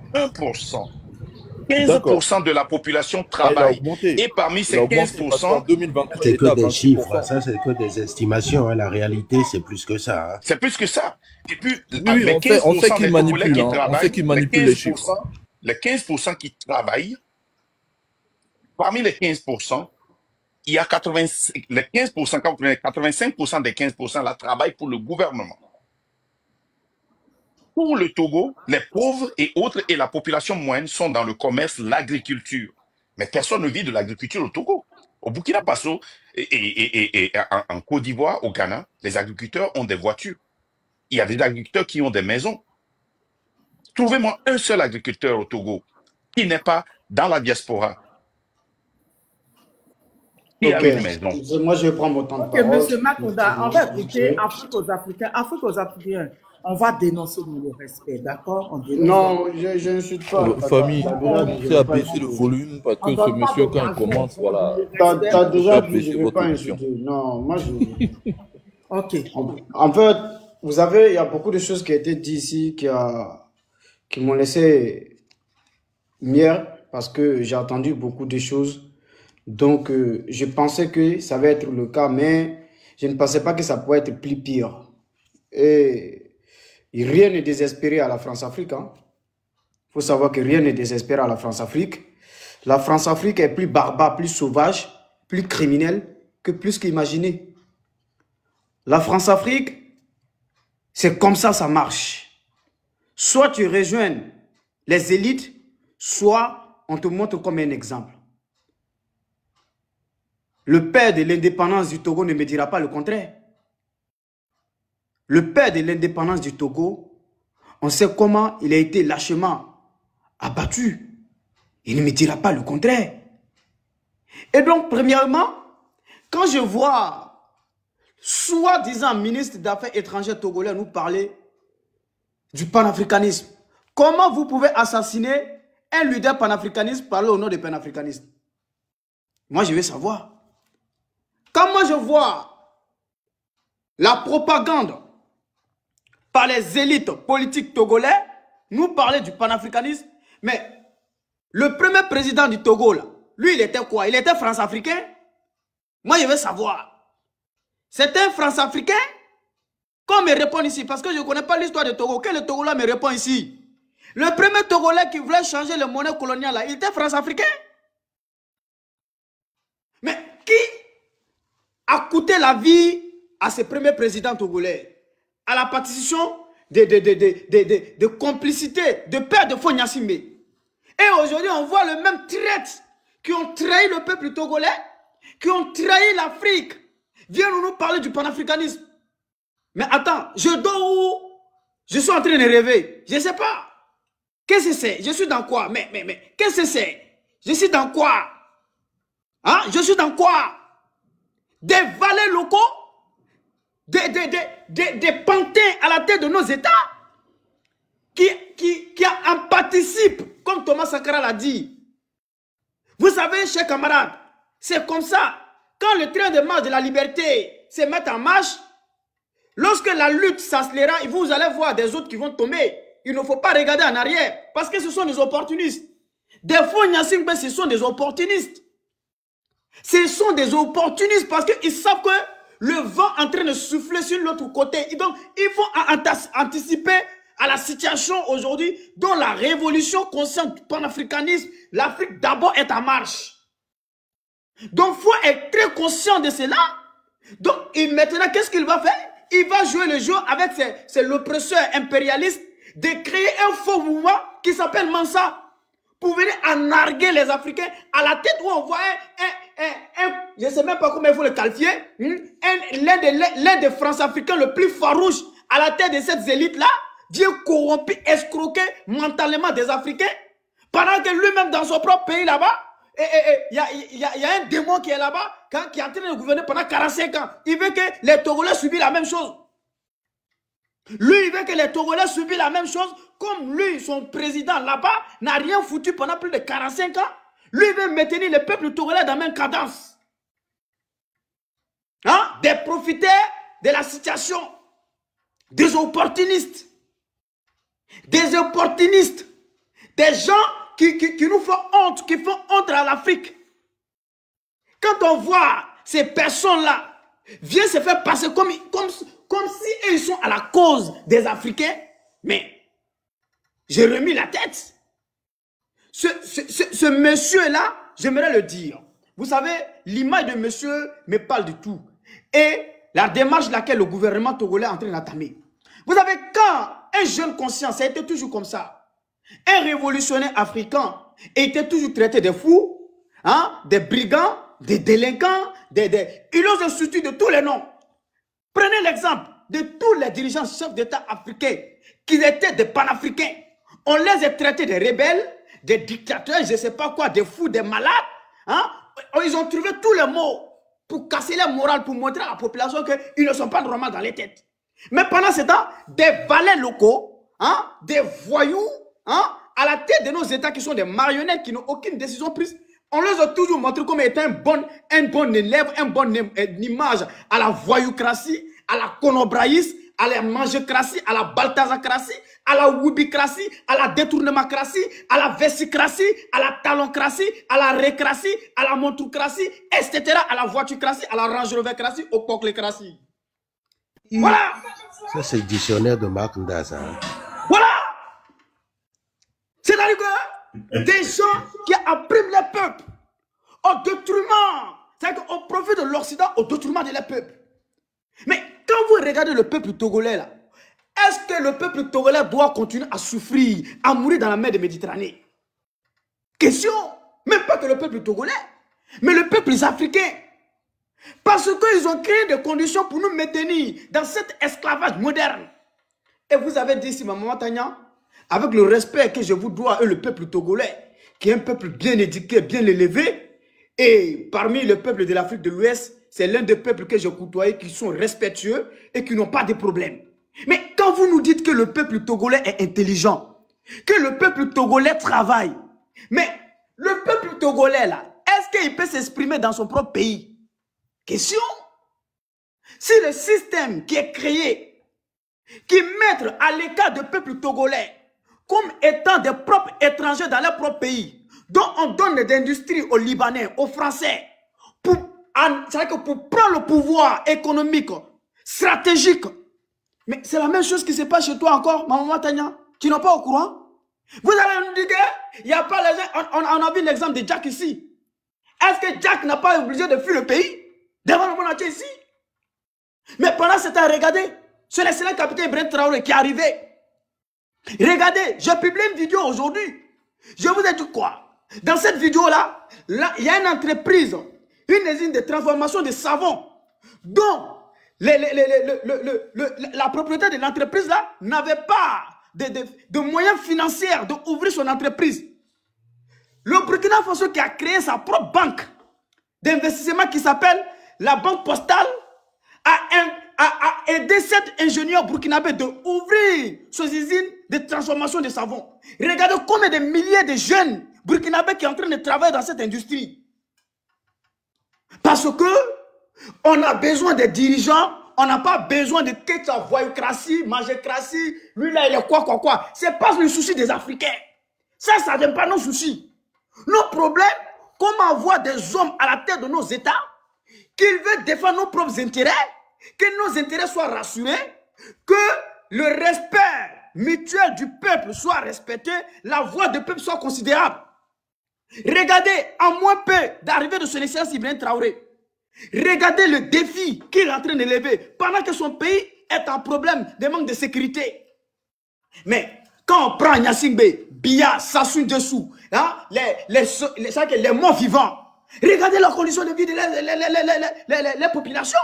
[SPEAKER 8] 15% de la population travaille. Et parmi ces 15%,
[SPEAKER 7] c'est que des chiffres, ça c'est que des estimations. Hein. La réalité, c'est plus que ça. Hein.
[SPEAKER 8] C'est plus que ça. Et puis,
[SPEAKER 6] on sait qu'ils manipulent, on sait qu'ils manipulent les chiffres.
[SPEAKER 8] Les 15% qui travaillent, parmi les 15%, il y a 85% des 15% là travaillent pour le gouvernement. Pour le Togo, les pauvres et autres et la population moyenne sont dans le commerce, l'agriculture. Mais personne ne vit de l'agriculture au Togo. Au Burkina Faso et en Côte d'Ivoire, au Ghana, les agriculteurs ont des voitures. Il y a des agriculteurs qui ont des maisons. Trouvez-moi un seul agriculteur au Togo qui n'est pas dans la diaspora. Qui a une maison.
[SPEAKER 3] Moi, je vais prendre mon temps de parole.
[SPEAKER 4] Monsieur Makonda, on va écouter Afrique aux Africains. On va dénoncer le respect, d'accord?
[SPEAKER 3] Non, je ne suis pas.
[SPEAKER 6] Famille, c'est à baisser le volume parce que ce monsieur, quand il commence, voilà.
[SPEAKER 3] T'as déjà dit, je ne vais pas insulter. Non, moi, je...
[SPEAKER 4] Ok.
[SPEAKER 3] En fait, vous savez, il y a beaucoup de choses qui ont été dites ici qui m'ont laissé mieux parce que j'ai entendu beaucoup de choses. Donc, je pensais que ça va être le cas, mais je ne pensais pas que ça pouvait être plus pire. Et rien n'est désespéré à la France-Afrique. Il faut savoir que rien n'est désespéré à la France-Afrique. La France-Afrique est plus barbare, plus sauvage, plus criminelle que plus qu'imaginé. La France-Afrique, c'est comme ça marche. Soit tu rejoins les élites, soit on te montre comme un exemple. Le père de l'indépendance du Togo ne me dira pas le contraire. le père de l'indépendance du Togo, on sait comment il a été lâchement abattu. Il ne me dira pas le contraire. Et donc, premièrement, quand je vois soi-disant ministre des Affaires étrangères togolais nous parler du panafricanisme, comment vous pouvez assassiner un leader panafricaniste parler au nom des panafricanistes? Moi, je veux savoir. Quand moi, je vois la propagande par les élites politiques togolais nous parler du panafricanisme, mais le premier président du Togo, là, lui, il était quoi? Il était France-africain? Moi, je veux savoir. C'est un France-africain? Qu'on me répond ici, parce que je ne connais pas l'histoire du Togo. Quel Togolais me répond ici? Le premier Togolais qui voulait changer le monnaie coloniale, là, il était France-africain? Mais qui a coûté la vie à ce premier président togolais? À la participation de complicité, de père de Faure Gnassingbé. Et aujourd'hui, on voit le même traître qui ont trahi le peuple togolais, qui ont trahi l'Afrique. Viens nous parler du panafricanisme. Mais attends, je dors où? Je suis en train de rêver. Je ne sais pas. Qu'est-ce que c'est? Je suis dans quoi? Mais qu'est-ce que c'est? Je suis dans quoi? Hein? Je suis dans quoi? Des valets locaux? Des pantins à la tête de nos États qui en participent, comme Thomas Sankara l'a dit. Vous savez, chers camarades, c'est comme ça. Quand le train de marche de la liberté se met en marche, lorsque la lutte s'accélérera, vous allez voir des autres qui vont tomber. Il ne faut pas regarder en arrière, parce que ce sont des opportunistes. Des Faure Gnassingbé, ce sont des opportunistes. Ce sont des opportunistes parce qu'ils savent que le vent est en train de souffler sur l'autre côté. Et donc, ils vont anticiper à la situation aujourd'hui dont la révolution consciente du panafricanisme, l'Afrique d'abord est en marche. Donc, il faut être très conscient de cela. Donc, et maintenant, qu'est-ce qu'il va faire? Il va jouer le jeu avec l'oppresseur impérialiste de créer un faux mouvement qui s'appelle Mansa pour venir narguer les Africains à la tête où on voit je ne sais même pas comment il faut le qualifier, l'un des France-Africains le plus farouche à la tête de cette élite-là, vient corromper, escroquer mentalement des Africains, pendant que lui-même dans son propre pays là-bas, il y a un démon qui est là-bas, qui est en train de gouverner pendant 45 ans. Il veut que les Togolais subissent la même chose. Lui, il veut que les Togolais subissent la même chose, comme lui, son président là-bas, n'a rien foutu pendant plus de 45 ans. Lui, il veut maintenir le peuple togolais dans la même cadence. Hein? Des profiteurs de la situation. Des opportunistes. Des opportunistes. Des gens qui nous font honte, qui font honte à l'Afrique. Quand on voit ces personnes-là, viennent se faire passer comme si ils sont à la cause des Africains, mais j'ai remis la tête. Ce monsieur-là, j'aimerais le dire. Vous savez, l'image de monsieur me parle du tout. Et la démarche laquelle le gouvernement togolais est en train d'entamer. Vous savez, quand un jeune conscient, ça a été toujours comme ça. Un révolutionnaire africain était toujours traité de fous, hein, des brigands, des délinquants, ils ont institué de tous les noms. Prenez l'exemple de tous les dirigeants chefs d'État africains qui étaient des panafricains. On les a traités de rebelles, des dictateurs, je ne sais pas quoi, des fous, des malades. Hein? Ils ont trouvé tous les mots pour casser la morale, pour montrer à la population qu'ils ne sont pas normaux dans les têtes. Mais pendant ce temps, des valets locaux, hein, des voyous, hein, à la tête de nos États qui sont des marionnettes, qui n'ont aucune décision prise, on les a toujours montré comme étant un bon élève, une bonne image à la voyoucratie, à la conobraïsme, à la mangecratie, à la baltazarcratie, à la wubicratie, à la détournementcratie, à la vessicratie, à la taloncratie, à la récratie, à la montroucratie, etc., à la voiturecratie, à la range-rovercratie, au cochlecratie. Voilà.
[SPEAKER 7] Ça, c'est le dictionnaire de Marc Ndaza.
[SPEAKER 3] Voilà. C'est-à-dire que des gens qui oppriment les peuples au détriment, c'est-à-dire qu'au profit de l'Occident, au détriment de les peuples. Mais quand vous regardez le peuple togolais là, est-ce que le peuple togolais doit continuer à souffrir, à mourir dans la mer de Méditerranée? Question. Même pas que le peuple togolais, mais le peuple africain. Parce qu'ils ont créé des conditions pour nous maintenir dans cet esclavage moderne. Et vous avez dit ici, Maman Tania, avec le respect que je vous dois, le peuple togolais, qui est un peuple bien éduqué, bien élevé, et parmi le peuple de l'Afrique de l'Ouest, c'est l'un des peuples que j'ai côtoyé qui sont respectueux et qui n'ont pas de problème. Mais quand vous nous dites que le peuple togolais est intelligent, que le peuple togolais travaille, mais le peuple togolais là, est-ce qu'il peut s'exprimer dans son propre pays? Question. Si le système qui est créé, qui met à l'écart du peuple togolais comme étant des propres étrangers dans leur propre pays, dont on donne des industries aux Libanais, aux Français, pour prendre le pouvoir économique, stratégique. Mais c'est la même chose qui se passe chez toi encore, Maman Tania. Tu n'es pas au courant? Vous allez nous dire qu'il n'y a pas les gens. On a vu l'exemple de Jack ici. Est-ce que Jack n'a pas obligé de fuir le pays devant le monde entier ici? Mais pendant ce temps, regardez, c'est l'excellent capitaine Ibrahim Traoré qui est arrivé. Regardez, j'ai publié une vidéo aujourd'hui. Je vous ai dit quoi? Dans cette vidéo-là, il y a une entreprise, une usine de transformation de savon, dont la propriétaire de l'entreprise là n'avait pas de moyens financiers d'ouvrir son entreprise. Le Burkina Faso qui a créé sa propre banque d'investissement qui s'appelle la Banque Postale a aidé cet ingénieur burkinabé d'ouvrir ses usines de transformation de savon. Regardez combien de milliers de jeunes burkinabés qui sont en train de travailler dans cette industrie. Parce que on a besoin des dirigeants, on n'a pas besoin de quelque voyoucratie, magécratie, lui là il est quoi. C'est pas le souci des Africains. Ça n'est pas nos soucis. Nos problèmes, comment avoir des hommes à la tête de nos États qui veulent défendre nos propres intérêts, que nos intérêts soient rassurés, que le respect mutuel du peuple soit respecté, la voix du peuple soit considérable. Regardez, en moins peu d'arriver de son excellence Ibrahim Traoré, regardez le défi qu'il est en train de lever pendant que son pays est en problème de manque de sécurité. Mais quand on prend Nyasingbe, Biya, Sassou Dessous, hein, les morts vivants, regardez leurs conditions de vie de les populations.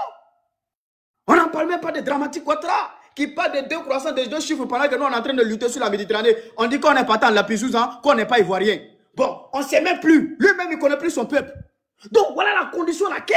[SPEAKER 3] On n'en parle même pas de Dramatique Ouattara qui parle de 2 croissants, de 2 chiffres pendant que nous on est en train de lutter sur la Méditerranée. On dit qu'on n'est pas tant la puissance, hein, qu'on n'est pas ivoirien. Bon, on ne sait même plus. Lui-même, il ne connaît plus son peuple. Donc, voilà la condition à laquelle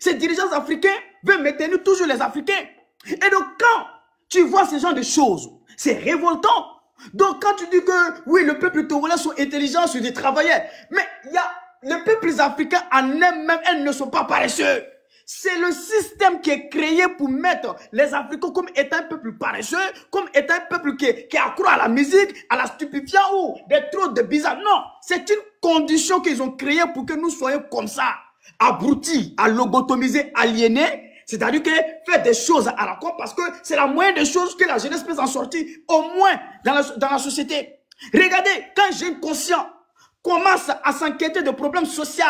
[SPEAKER 3] ces dirigeants africains veulent maintenir toujours les Africains. Et donc, quand tu vois ce genre de choses, c'est révoltant. Donc, quand tu dis que, oui, le peuple togolais sont intelligents, sont des travailleurs, mais il y a les peuples africains en eux-mêmes, elles ne sont pas paresseux. C'est le système qui est créé pour mettre les Africains comme étant un peuple paresseux, comme étant un peuple qui accroît à la musique, à la stupéfiant ou des trucs de bizarre. Non, c'est une condition qu'ils ont créée pour que nous soyons comme ça, abrutis, à lobotomiser, aliénés. C'est-à-dire que faire des choses à la con parce que c'est la moindre des choses que la jeunesse peut en sortir, au moins dans la société. Regardez, quand un jeune conscient commence à s'inquiéter de problèmes sociaux,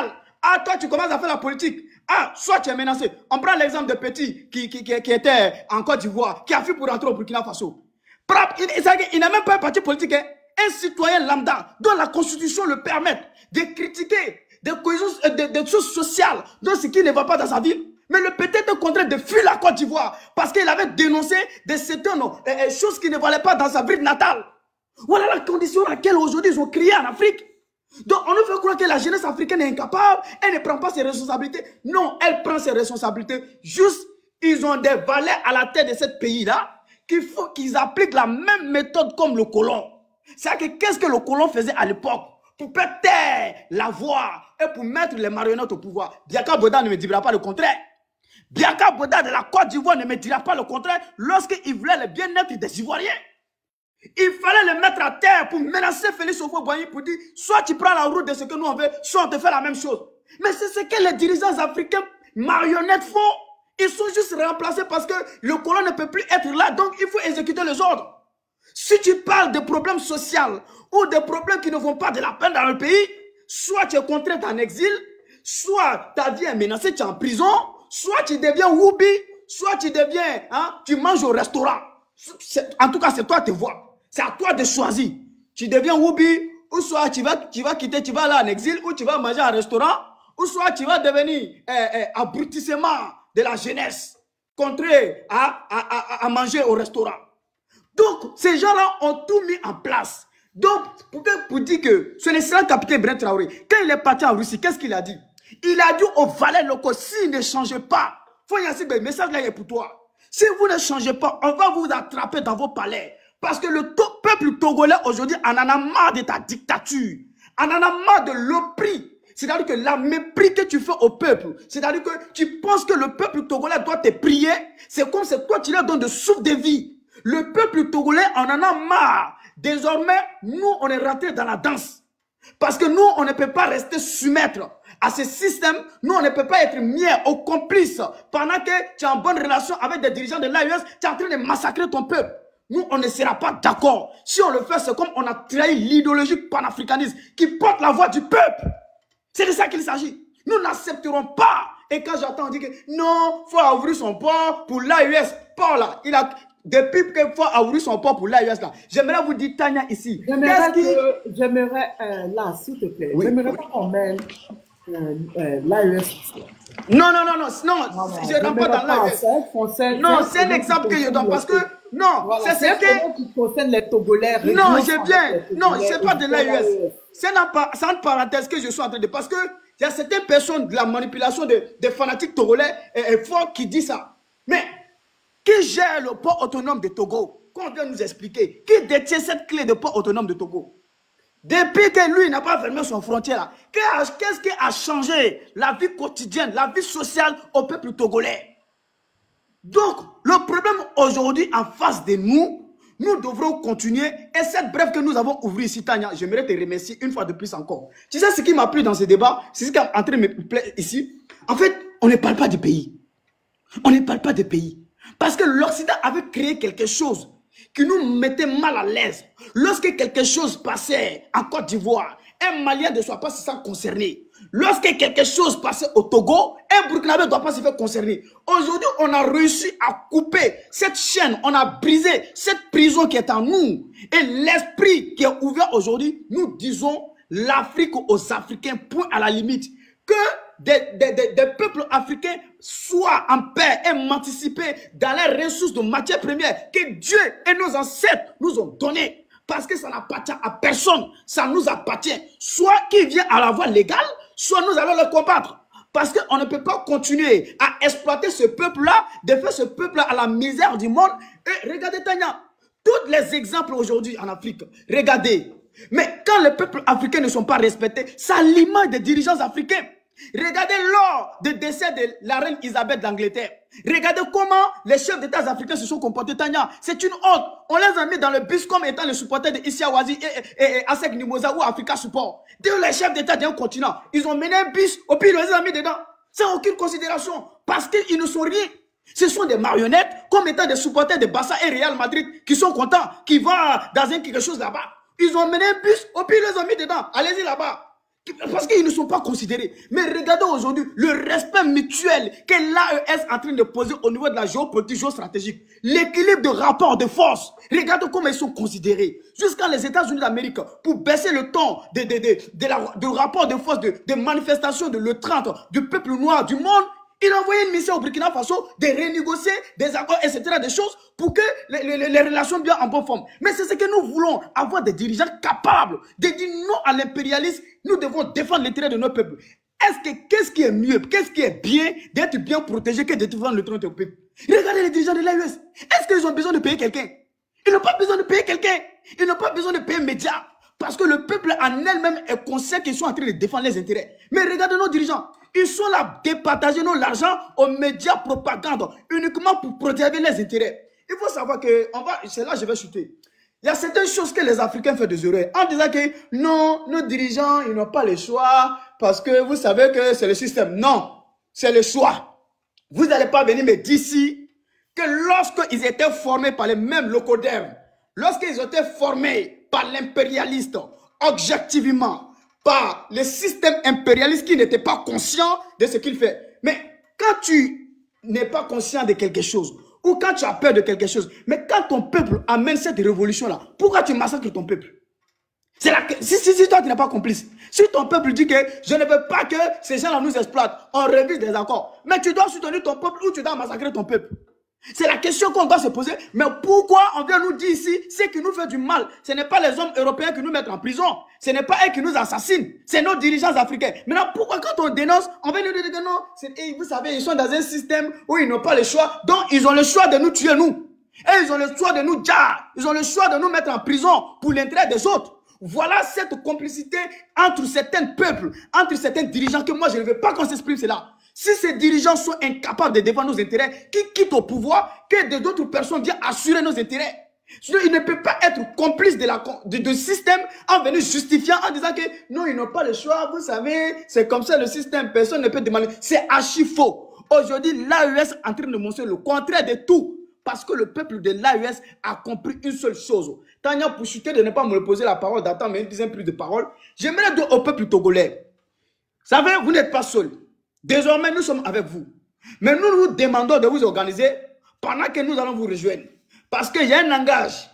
[SPEAKER 3] ah, toi, tu commences à faire la politique. Ah, soit tu es menacé. On prend l'exemple de Petit qui était en Côte d'Ivoire, qui a fui pour rentrer au Burkina Faso. Il n'a même pas un parti politique, hein. Un citoyen lambda dont la Constitution le permet de critiquer des choses sociales, dans ce qui ne va pas dans sa ville. Mais le Petit est contraint de fuir la Côte d'Ivoire parce qu'il avait dénoncé des certaines choses qui ne valaient pas dans sa ville natale. Voilà la condition à laquelle aujourd'hui ils ont crié en Afrique. Donc, on nous fait croire que la jeunesse africaine est incapable, elle ne prend pas ses responsabilités. Non, elle prend ses responsabilités. Juste, ils ont des valets à la tête de ce pays-là qu'il faut qu'ils appliquent la même méthode comme le colon. C'est-à-dire que qu'est-ce que le colon faisait à l'époque pour taire la voix et pour mettre les marionnettes au pouvoir? Biaka Boda ne me dira pas le contraire. Biaka Boda de la Côte d'Ivoire ne me dira pas le contraire lorsqu'il voulait le bien-être des Ivoiriens. Il fallait le mettre à terre pour menacer Félix Houphouët-Boigny pour dire soit tu prends la route de ce que nous on veut, soit on te fait la même chose. Mais c'est ce que les dirigeants africains marionnettes font. Ils sont juste remplacés parce que le colon ne peut plus être là, donc il faut exécuter les ordres. Si tu parles de problèmes sociaux ou de problèmes qui ne vont pas de la peine dans le pays, soit tu es contraint en exil, soit ta vie est menacée, tu es en prison, soit tu deviens Woubi, soit tu deviens, hein, tu manges au restaurant. En tout cas, c'est toi qui te vois. C'est à toi de choisir. Tu deviens Woubi, ou soit tu vas quitter, tu vas aller en exil, ou tu vas manger à un restaurant, ou soit tu vas devenir abrutissement de la jeunesse, contraire à manger au restaurant. Donc, ces gens-là ont tout mis en place. Donc, pour dire que ce n'est pas le capitaine Ibrahim Traoré, quand il est parti en Russie, qu'est-ce qu'il a dit? Il a dit aux valets locaux, s'ils ne changez pas, faut y avoir le message là est pour toi. Si vous ne changez pas, on va vous attraper dans vos palais. Parce que le peuple togolais aujourd'hui en a marre de ta dictature. En a marre de l'oppris. C'est-à-dire que la mépris que tu fais au peuple, c'est-à-dire que tu penses que le peuple togolais doit te prier, c'est comme si toi tu leur donnes de souffle de vie. Le peuple togolais en a marre. Désormais, nous on est rentrés dans la danse. Parce que nous on ne peut pas rester soumettre à ce système. Nous on ne peut pas être miens ou complices pendant que tu es en bonne relation avec des dirigeants de l'AES, tu es en train de massacrer ton peuple. Nous, on ne sera pas d'accord. Si on le fait, c'est comme on a trahi l'idéologie panafricaniste qui porte la voix du peuple. C'est de ça qu'il s'agit. Nous n'accepterons pas. Et quand j'entends dire que non, il faut ouvrir son port pour l'AES. Paul, depuis qu'il faut ouvrir son port pour l'AES, j'aimerais vous dire, Tania, ici.
[SPEAKER 4] J'aimerais, là, s'il te plaît, j'aimerais pas qu'on mêle l'AES.
[SPEAKER 3] Non, je ne rentre pas dans l'AES. Non, c'est un exemple que je donne parce que non, voilà, c'est ce
[SPEAKER 4] qui concerne les Togolais.
[SPEAKER 3] Non, j'ai bien. Non, c'est pas de l'AES. C'est une parenthèse que je suis en train de... Parce que il y a certaines personnes de la manipulation des fanatiques togolais et forts qui disent ça. Mais qui gère le port autonome de Togo? Qu'on vient nous expliquer. Qui détient cette clé de port autonome de Togo? Depuis que lui n'a pas fermé son frontière là, qu'est-ce qui a changé la vie quotidienne, la vie sociale au peuple togolais? Donc, le problème aujourd'hui en face de nous, nous devrons continuer. Et cette brève que nous avons ouverte ici, Tania, j'aimerais te remercier une fois de plus encore. Tu sais ce qui m'a plu dans ce débat? C'est ce qui est en train de me plaire ici. En fait, on ne parle pas du pays. On ne parle pas des pays. Parce que l'Occident avait créé quelque chose qui nous mettait mal à l'aise. Lorsque quelque chose passait en Côte d'Ivoire, un Malien ne soit pas se sent concerné. Lorsque quelque chose passait au Togo, un Burkinabé ne doit pas se faire concerner. Aujourd'hui, on a réussi à couper cette chaîne, on a brisé cette prison qui est en nous. Et l'esprit qui est ouvert aujourd'hui, nous disons l'Afrique aux Africains, point à la limite. Que des peuples africains soient en paix et m'anticiper dans les ressources de matières premières que Dieu et nos ancêtres nous ont données. Parce que ça n'appartient à personne, ça nous appartient. Soit qui vient à la voie légale, soit nous allons le combattre. Parce qu'on ne peut pas continuer à exploiter ce peuple-là, de faire ce peuple-là à la misère du monde. Et regardez Tania, tous les exemples aujourd'hui en Afrique, regardez. Mais quand les peuples africains ne sont pas respectés, ça l'image des dirigeants africains. Regardez lors du décès de la reine Isabelle d'Angleterre. Regardez comment les chefs d'État africains se sont comportés, Tania. C'est une honte. On les a mis dans le bus comme étant les supporters de Issa Wazi et Asek Nimoza ou Africa Support. Dès les chefs d'État d'un continent, ils ont mené un bus, au pire, ils les ont mis dedans. Sans aucune considération. Parce qu'ils ne sont rien. Ce sont des marionnettes comme étant des supporters de Barça et Real Madrid qui sont contents, qui vont dans quelque chose là-bas. Ils ont mené un bus, au pire, ils les ont mis dedans. Allez-y là-bas. Parce qu'ils ne sont pas considérés. Mais regardez aujourd'hui le respect mutuel que l'AES est en train de poser au niveau de la géopolitique, géostratégique. L'équilibre de rapport de force. Regardez comment ils sont considérés. Jusqu'à les États-Unis d'Amérique, pour baisser le ton de rapport de force, de manifestation de le 30 du peuple noir du monde, il a envoyé une mission au Burkina Faso de renégocier des accords, etc., des choses pour que les relations viennent en bonne forme. Mais c'est ce que nous voulons, avoir des dirigeants capables de dire non à l'impérialisme. Nous devons défendre l'intérêt de nos peuples. Qu'est-ce qui est mieux, qu'est-ce qui est bien d'être bien protégé que de défendre le trône de notre peuple? Regardez les dirigeants de l'AES. Est-ce qu'ils ont besoin de payer quelqu'un? Ils n'ont pas besoin de payer quelqu'un. Ils n'ont pas besoin de payer un média. Parce que le peuple en elle-même est conscient qu'ils sont en train de défendre les intérêts. Mais regardez nos dirigeants. Ils sont là à départager l'argent aux médias propagande uniquement pour protéger les intérêts. Il faut savoir que, c'est là que je vais chuter. Il y a certaines choses que les Africains font des erreurs. En disant que non, nos dirigeants, ils n'ont pas le choix parce que vous savez que c'est le système. Non, c'est le choix. Vous n'allez pas venir me dire ici que lorsqu'ils étaient formés par les mêmes locodèmes, lorsqu'ils étaient formés par l'impérialiste, objectivement, par le système impérialiste qui n'était pas conscient de ce qu'il fait. Mais quand tu n'es pas conscient de quelque chose, ou quand tu as peur de quelque chose, mais quand ton peuple amène cette révolution-là, pourquoi tu massacres ton peuple? Si toi tu n'es pas complice, si ton peuple dit que je ne veux pas que ces gens-là nous exploitent, on révise des accords. Mais tu dois soutenir ton peuple ou tu dois massacrer ton peuple. C'est la question qu'on doit se poser. Mais pourquoi on vient nous dire ici, ce qui nous fait du mal, ce n'est pas les hommes européens qui nous mettent en prison, ce n'est pas eux qui nous assassinent, c'est nos dirigeants africains. Maintenant, pourquoi quand on dénonce, on vient nous dire que non, vous savez, ils sont dans un système où ils n'ont pas le choix, donc ils ont le choix de nous tuer, nous. Et ils ont le choix de nous jar, ils ont le choix de nous mettre en prison pour l'intérêt des autres. Voilà cette complicité entre certains peuples, entre certains dirigeants que moi je ne veux pas qu'on s'exprime cela. Si ces dirigeants sont incapables de défendre nos intérêts, qui quittent au pouvoir, que d'autres personnes viennent assurer nos intérêts. Il ne peut pas être complice de système en venant justifiant en disant que non, ils n'ont pas le choix, vous savez, c'est comme ça le système, personne ne peut demander. C'est archi faux. Aujourd'hui, l'AES est en train de montrer le contraire de tout. Parce que le peuple de l'AES a compris une seule chose. Tania, pour chuter de ne pas me poser la parole, d'attendre, mais disant plus de parole, j'aimerais dire au peuple togolais, vous savez, vous n'êtes pas seul. Désormais, nous sommes avec vous. Mais nous vous demandons de vous organiser pendant que nous allons vous rejoindre. Parce qu'il y a un langage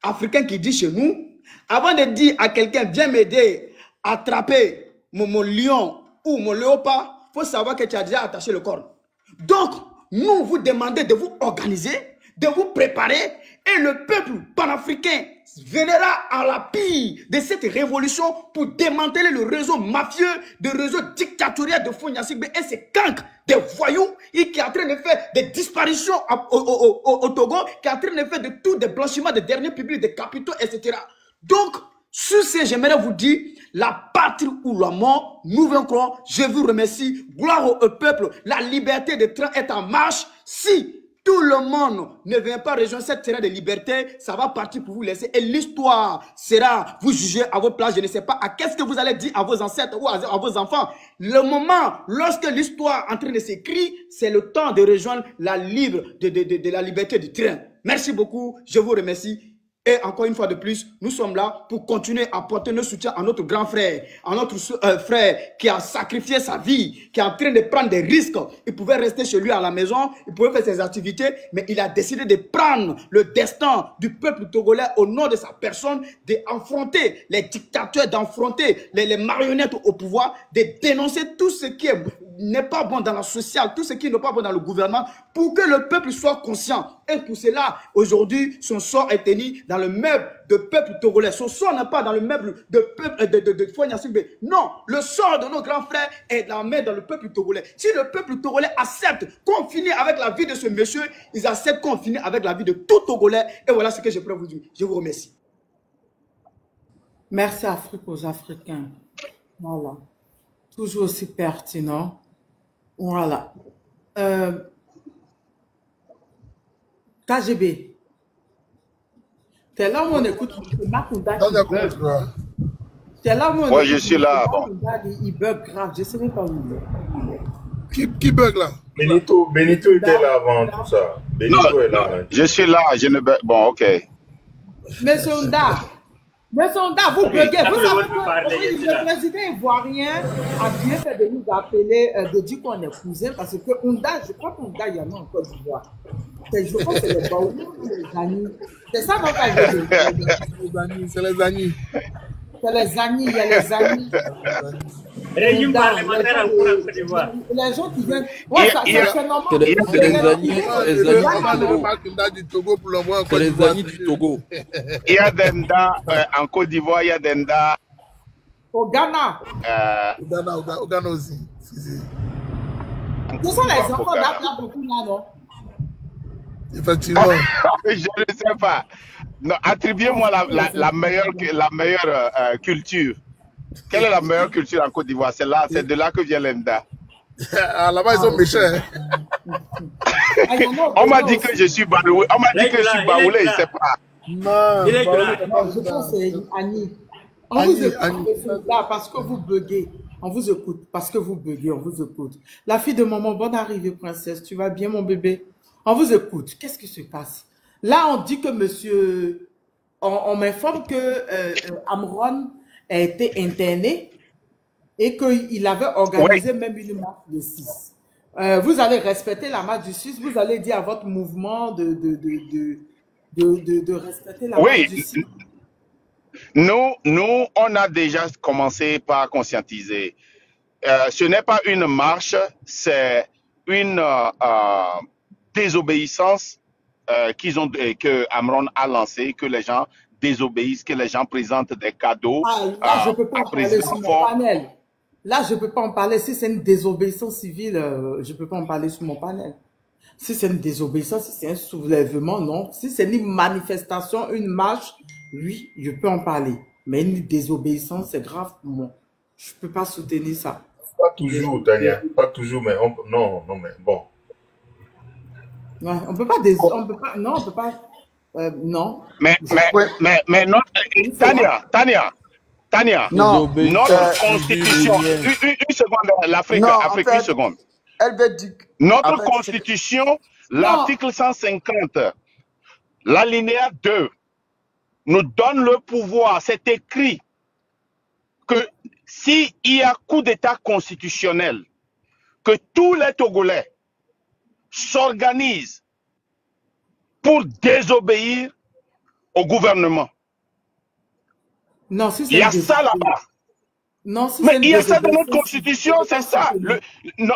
[SPEAKER 3] africain qui dit chez nous, avant de dire à quelqu'un, viens m'aider à attraper mon lion ou mon léopard, il faut savoir que tu as déjà attaché le corps. Donc, nous vous demandons de vous organiser, de vous préparer, et le peuple panafricain viendra à l'appui de cette révolution pour démanteler le réseau mafieux, le réseau dictatorial de Fagne Gnassingbe et ses cancres des voyous et qui est en train de faire des disparitions au Togo, qui est en train de faire de tout, des blanchiments des derniers publics, des capitaux, etc. Donc, sur ce, j'aimerais vous dire, la patrie ou la mort, nous vaincrons. Je vous remercie. Gloire au peuple. La liberté de train est en marche. Si tout le monde ne vient pas rejoindre cette terrain de liberté, ça va partir pour vous laisser. Et l'histoire sera, vous jugez à votre place. Je ne sais pas à qu'est-ce que vous allez dire à vos ancêtres ou à vos enfants. Le moment, lorsque l'histoire est en train de s'écrire, c'est le temps de rejoindre la la liberté du train. Merci beaucoup. Je vous remercie. Et encore une fois de plus, nous sommes là pour continuer à porter notre soutien à notre grand frère, à notre frère qui a sacrifié sa vie, qui est en train de prendre des risques. Il pouvait rester chez lui à la maison, il pouvait faire ses activités, mais il a décidé de prendre le destin du peuple togolais au nom de sa personne, d'affronter les dictateurs, d'affronter les marionnettes au pouvoir, de dénoncer tout ce qui n'est pas bon dans la sociale, tout ce qui n'est pas bon dans le gouvernement, pour que le peuple soit conscient. Et pour cela, aujourd'hui, son sort est tenu dans le meuble de peuple togolais. Son sort n'est pas dans le meuble de peuple de Fagne Gnassingbe. Non, le sort de nos grands frères est dans la main dans le peuple togolais. Si le peuple togolais accepte qu'on finisse avec la vie de ce monsieur, ils acceptent qu'on finisse avec la vie de tout Togolais. Et voilà ce que je pourrais vous dire. Je vous remercie.
[SPEAKER 4] Merci Afrique aux Africains. Voilà. Toujours aussi pertinent. Voilà. KGB. C'est là où on écoute Makunda qui bug. C'est là où on
[SPEAKER 9] ouais, je suis là. Bon.
[SPEAKER 4] Il bug grave. Je ne sais même pas où il est.
[SPEAKER 2] Qui bug là? Benito était là avant tout ça. Benito est là.
[SPEAKER 9] Je suis là. Je ne bug. Bon, ok.
[SPEAKER 4] Mais Sonda, vous buguez. Vous savez que le président ivoirien a bien fait de nous appeler, de dire qu'on est cousins, parce que je crois qu'Ounda, il y en a en Côte d'Ivoire. Je crois que c'est les Baoulés ou les Anis. C'est ça mon cas.
[SPEAKER 2] C'est les Anis.
[SPEAKER 4] C'est les Anis, il y a les Anis. Régime parlementaire en Côte d'Ivoire. Les gens qui viennent. Ouais, c'est normal.
[SPEAKER 6] C'est les Anis. C'est les Anis du Togo.
[SPEAKER 9] Il y a Denda en Côte d'Ivoire, il y a Denda.
[SPEAKER 4] Au Ghana.
[SPEAKER 2] Au Ghana aussi.
[SPEAKER 4] Ce sont les enfants d'Afrique beaucoup là, non?
[SPEAKER 9] Effectivement. Je ne sais pas. Attribuez-moi la meilleure culture. Quelle est la meilleure culture en Côte d'Ivoire? C'est de là que vient l'Enda.
[SPEAKER 2] Là-bas, ils sont méchants.
[SPEAKER 9] On m'a dit que je suis baoulé. On m'a dit que je suis baoulé, je ne sais pas.
[SPEAKER 4] Non, je pense que c'est Annie. On vous écoute là parce que vous buguez. On vous écoute parce que vous buguez, on vous écoute. La fille de maman, bonne arrivée, princesse. Tu vas bien, mon bébé? On vous écoute. Qu'est-ce qui se passe? Là, on dit que monsieur... On m'informe que Amron a été interné et qu'il avait organisé même une marche de 6. Vous allez respecter la marche du 6. Vous allez dire à votre mouvement de respecter la marche du 6.
[SPEAKER 9] Nous, on a déjà commencé par conscientiser. Ce n'est pas une marche, c'est une désobéissance que Amron a lancée, que les gens désobéissent, que les gens présentent des cadeaux.
[SPEAKER 4] Là, je ne peux pas en parler sur mon panel. Là, je ne peux pas en parler. Si c'est une désobéissance civile, je ne peux pas en parler sur mon panel. Si c'est une désobéissance, si c'est un soulèvement, non. Si c'est une manifestation, une marche, oui, je peux en parler. Mais une désobéissance, c'est grave pour moi. Je ne peux pas soutenir ça.
[SPEAKER 2] Pas toujours, Tania. Pas toujours, mais non, mais bon.
[SPEAKER 4] Ouais, on peut pas, non, on peut pas, non.
[SPEAKER 9] Mais notre, Tania,
[SPEAKER 10] non,
[SPEAKER 9] notre constitution, une seconde, l'Afrique, Afrique, une seconde.
[SPEAKER 10] Elle veut dire,
[SPEAKER 9] notre constitution, l'article 150, l'alinéa 2, nous donne le pouvoir, c'est écrit, que s'il y a coup d'état constitutionnel, que tous les Togolais s'organisent pour désobéir au gouvernement.
[SPEAKER 4] Non, si
[SPEAKER 9] il y a ça là-bas.
[SPEAKER 4] Non, si
[SPEAKER 9] mais il y a ça dans notre constitution, c'est ça.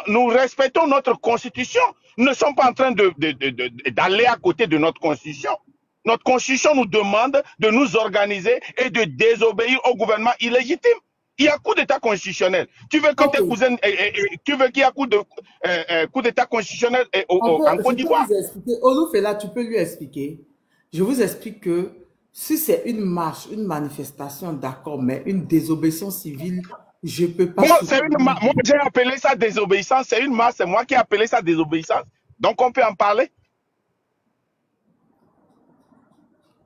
[SPEAKER 9] Nous respectons notre constitution. Nous ne sommes pas en train d'aller à côté de notre constitution. Notre constitution nous demande de nous organiser et de désobéir au gouvernement illégitime. Il y a coup d'état constitutionnel. Tu veux que tes cousins, tu veux qu'il y ait coup d'état constitutionnel en Côte d'Ivoire?
[SPEAKER 4] Olouf est là, tu peux lui expliquer. Je vous explique que si c'est une marche, une manifestation, d'accord, mais une désobéissance civile, je ne peux pas...
[SPEAKER 9] Moi, j'ai appelé ça désobéissance. C'est une marche, c'est moi qui ai appelé ça désobéissance. Donc, on peut en parler.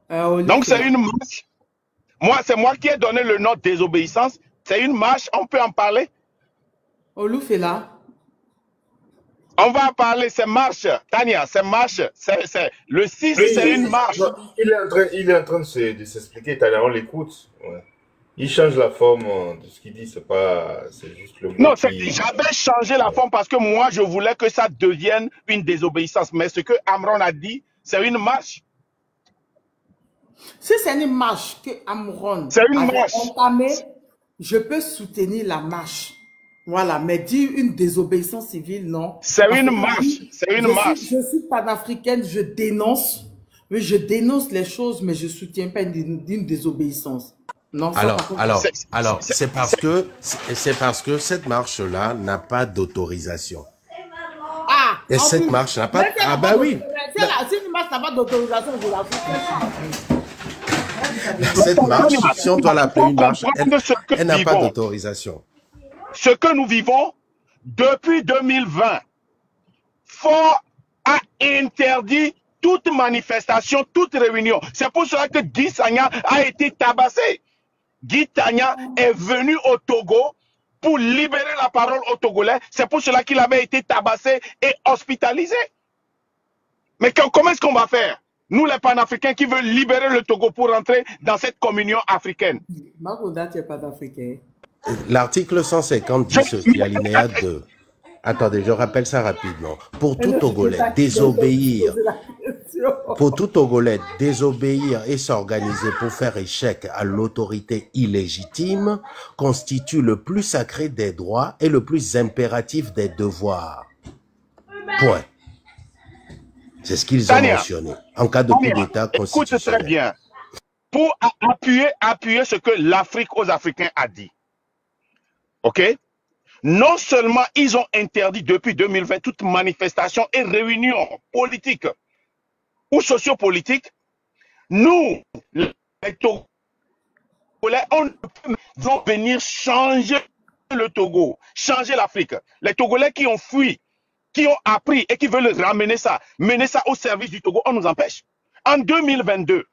[SPEAKER 9] Donc, c'est une marche. Moi, c'est moi qui ai donné le nom désobéissance. C'est une marche, on peut en parler.
[SPEAKER 4] Olouf est là.
[SPEAKER 9] On va en parler, c'est marche. Tania, c'est marche. Le 6, c'est une marche.
[SPEAKER 2] Non, il est en train de s'expliquer, Tania, on l'écoute. Ouais. Il change la forme de ce qu'il dit, c'est juste le mot.
[SPEAKER 9] Non, j'avais changé la forme parce que moi, je voulais que ça devienne une désobéissance. Mais ce que Amron a dit, c'est une marche.
[SPEAKER 4] Si c'est une marche que Amron
[SPEAKER 9] a
[SPEAKER 4] entamée, je peux soutenir la marche. Voilà, mais dire une désobéissance civile, non.
[SPEAKER 9] C'est une marche. C'est une marche.
[SPEAKER 4] Je suis panafricaine, je dénonce. Oui, je dénonce les choses, mais je ne soutiens pas une désobéissance. Non,
[SPEAKER 7] alors, c'est parce que cette marche-là n'a pas d'autorisation.
[SPEAKER 4] Ah,
[SPEAKER 7] et cette marche n'a pas... Ah bah oui.
[SPEAKER 4] Si une marche n'a pas d'autorisation, je la soutiens.
[SPEAKER 7] Cette marche, si on doit l'appeler une marche, elle n'a pas d'autorisation.
[SPEAKER 9] Ce que nous vivons depuis 2020, Fort a interdit toute manifestation, toute réunion. C'est pour cela que Guy Sagna a été tabassé. Guy Sagna est venu au Togo pour libérer la parole aux Togolais. C'est pour cela qu'il avait été tabassé et hospitalisé. Mais comment est-ce qu'on va faire? Nous, les panafricains qui veulent libérer le Togo pour entrer dans cette communion africaine.
[SPEAKER 4] Marouda, tu n'es pas africain.
[SPEAKER 7] L'article 150 dit ceci, alinéa 2. Attendez, je rappelle ça rapidement. Pour tout Togolais, désobéir et s'organiser pour faire échec à l'autorité illégitime constitue le plus sacré des droits et le plus impératif des devoirs. Point. C'est ce qu'ils ont mentionné. En cas de coup d'État constitutionnel.
[SPEAKER 9] Écoute très bien. Pour appuyer ce que l'Afrique aux Africains a dit. OK? Non seulement ils ont interdit depuis 2020 toute manifestation et réunion politique ou sociopolitique, nous, les Togolais, on va venir changer le Togo, changer l'Afrique. Les Togolais qui ont fui, qui ont appris et qui veulent ramener ça, mener ça au service du Togo, on nous empêche. En 2022,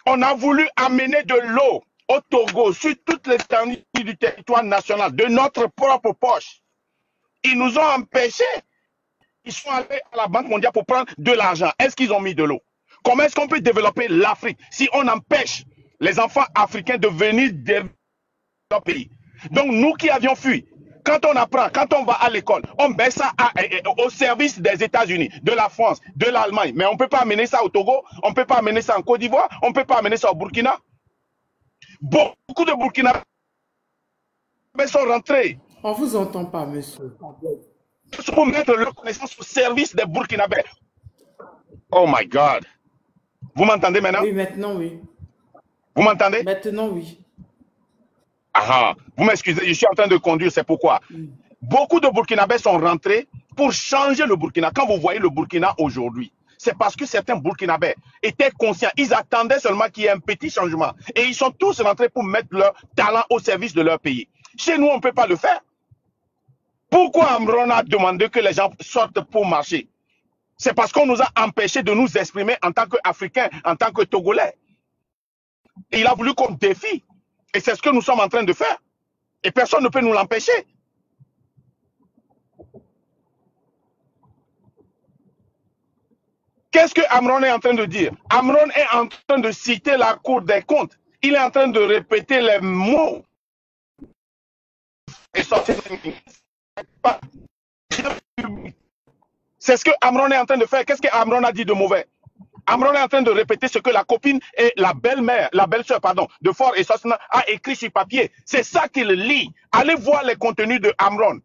[SPEAKER 9] on a voulu amener de l'eau au Togo, sur toute l'étendue du territoire national, de notre propre poche. Ils nous ont empêchés. Ils sont allés à la Banque mondiale pour prendre de l'argent. Est-ce qu'ils ont mis de l'eau? Comment est-ce qu'on peut développer l'Afrique si on empêche les enfants africains de venir développer le pays? Donc nous qui avions fui, Quand on apprend, quand on va à l'école, on met ça au service des États-Unis, de la France, de l'Allemagne. Mais on ne peut pas amener ça au Togo, on ne peut pas amener ça en Côte d'Ivoire, on ne peut pas amener ça au Burkina. Beaucoup de Burkinabés sont rentrés.
[SPEAKER 4] On ne vous entend pas, monsieur.
[SPEAKER 9] Pour mettre leur connaissance au service des Burkinabés. Oh my God. Vous m'entendez maintenant?
[SPEAKER 4] Oui, maintenant, oui.
[SPEAKER 9] Vous m'entendez?
[SPEAKER 4] Maintenant, oui.
[SPEAKER 9] Ah, vous m'excusez, je suis en train de conduire, c'est pourquoi. Beaucoup de Burkinabés sont rentrés pour changer le Burkina. Quand vous voyez le Burkina aujourd'hui, c'est parce que certains Burkinabés étaient conscients. Ils attendaient seulement qu'il y ait un petit changement. Et ils sont tous rentrés pour mettre leur talent au service de leur pays. Chez nous, on ne peut pas le faire. Pourquoi Amron a demandé que les gens sortent pour marcher? C'est parce qu'on nous a empêchés de nous exprimer en tant qu'Africains, en tant que Togolais. Et il a voulu qu'on défie. Et c'est ce que nous sommes en train de faire. Et personne ne peut nous l'empêcher. Qu'est-ce que Amron est en train de dire? Amron est en train de citer la Cour des comptes. Il est en train de répéter les mots. C'est ce que Amron est en train de faire. Qu'est-ce que Amron a dit de mauvais? Amron est en train de répéter ce que la copine et la belle-mère, la belle-sœur, pardon, de Fort et Sosna a écrit sur papier. C'est ça qu'il lit. Allez voir les contenus de Amron.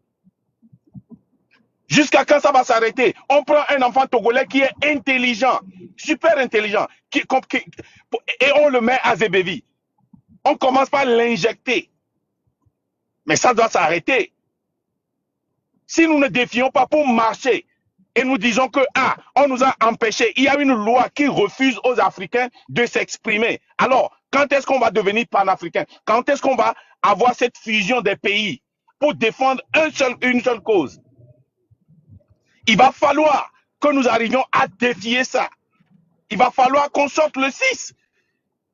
[SPEAKER 9] Jusqu'à quand ça va s'arrêter? On prend un enfant togolais qui est intelligent, super intelligent, et on le met à Zébévi. On commence par l'injecter. Mais ça doit s'arrêter. Si nous ne défions pas pour marcher, et nous disons que, on nous a empêchés, il y a une loi qui refuse aux Africains de s'exprimer. Alors, quand est-ce qu'on va devenir panafricain? Quand est-ce qu'on va avoir cette fusion des pays pour défendre une seule cause? Il va falloir que nous arrivions à défier ça. Il va falloir qu'on sorte le 6.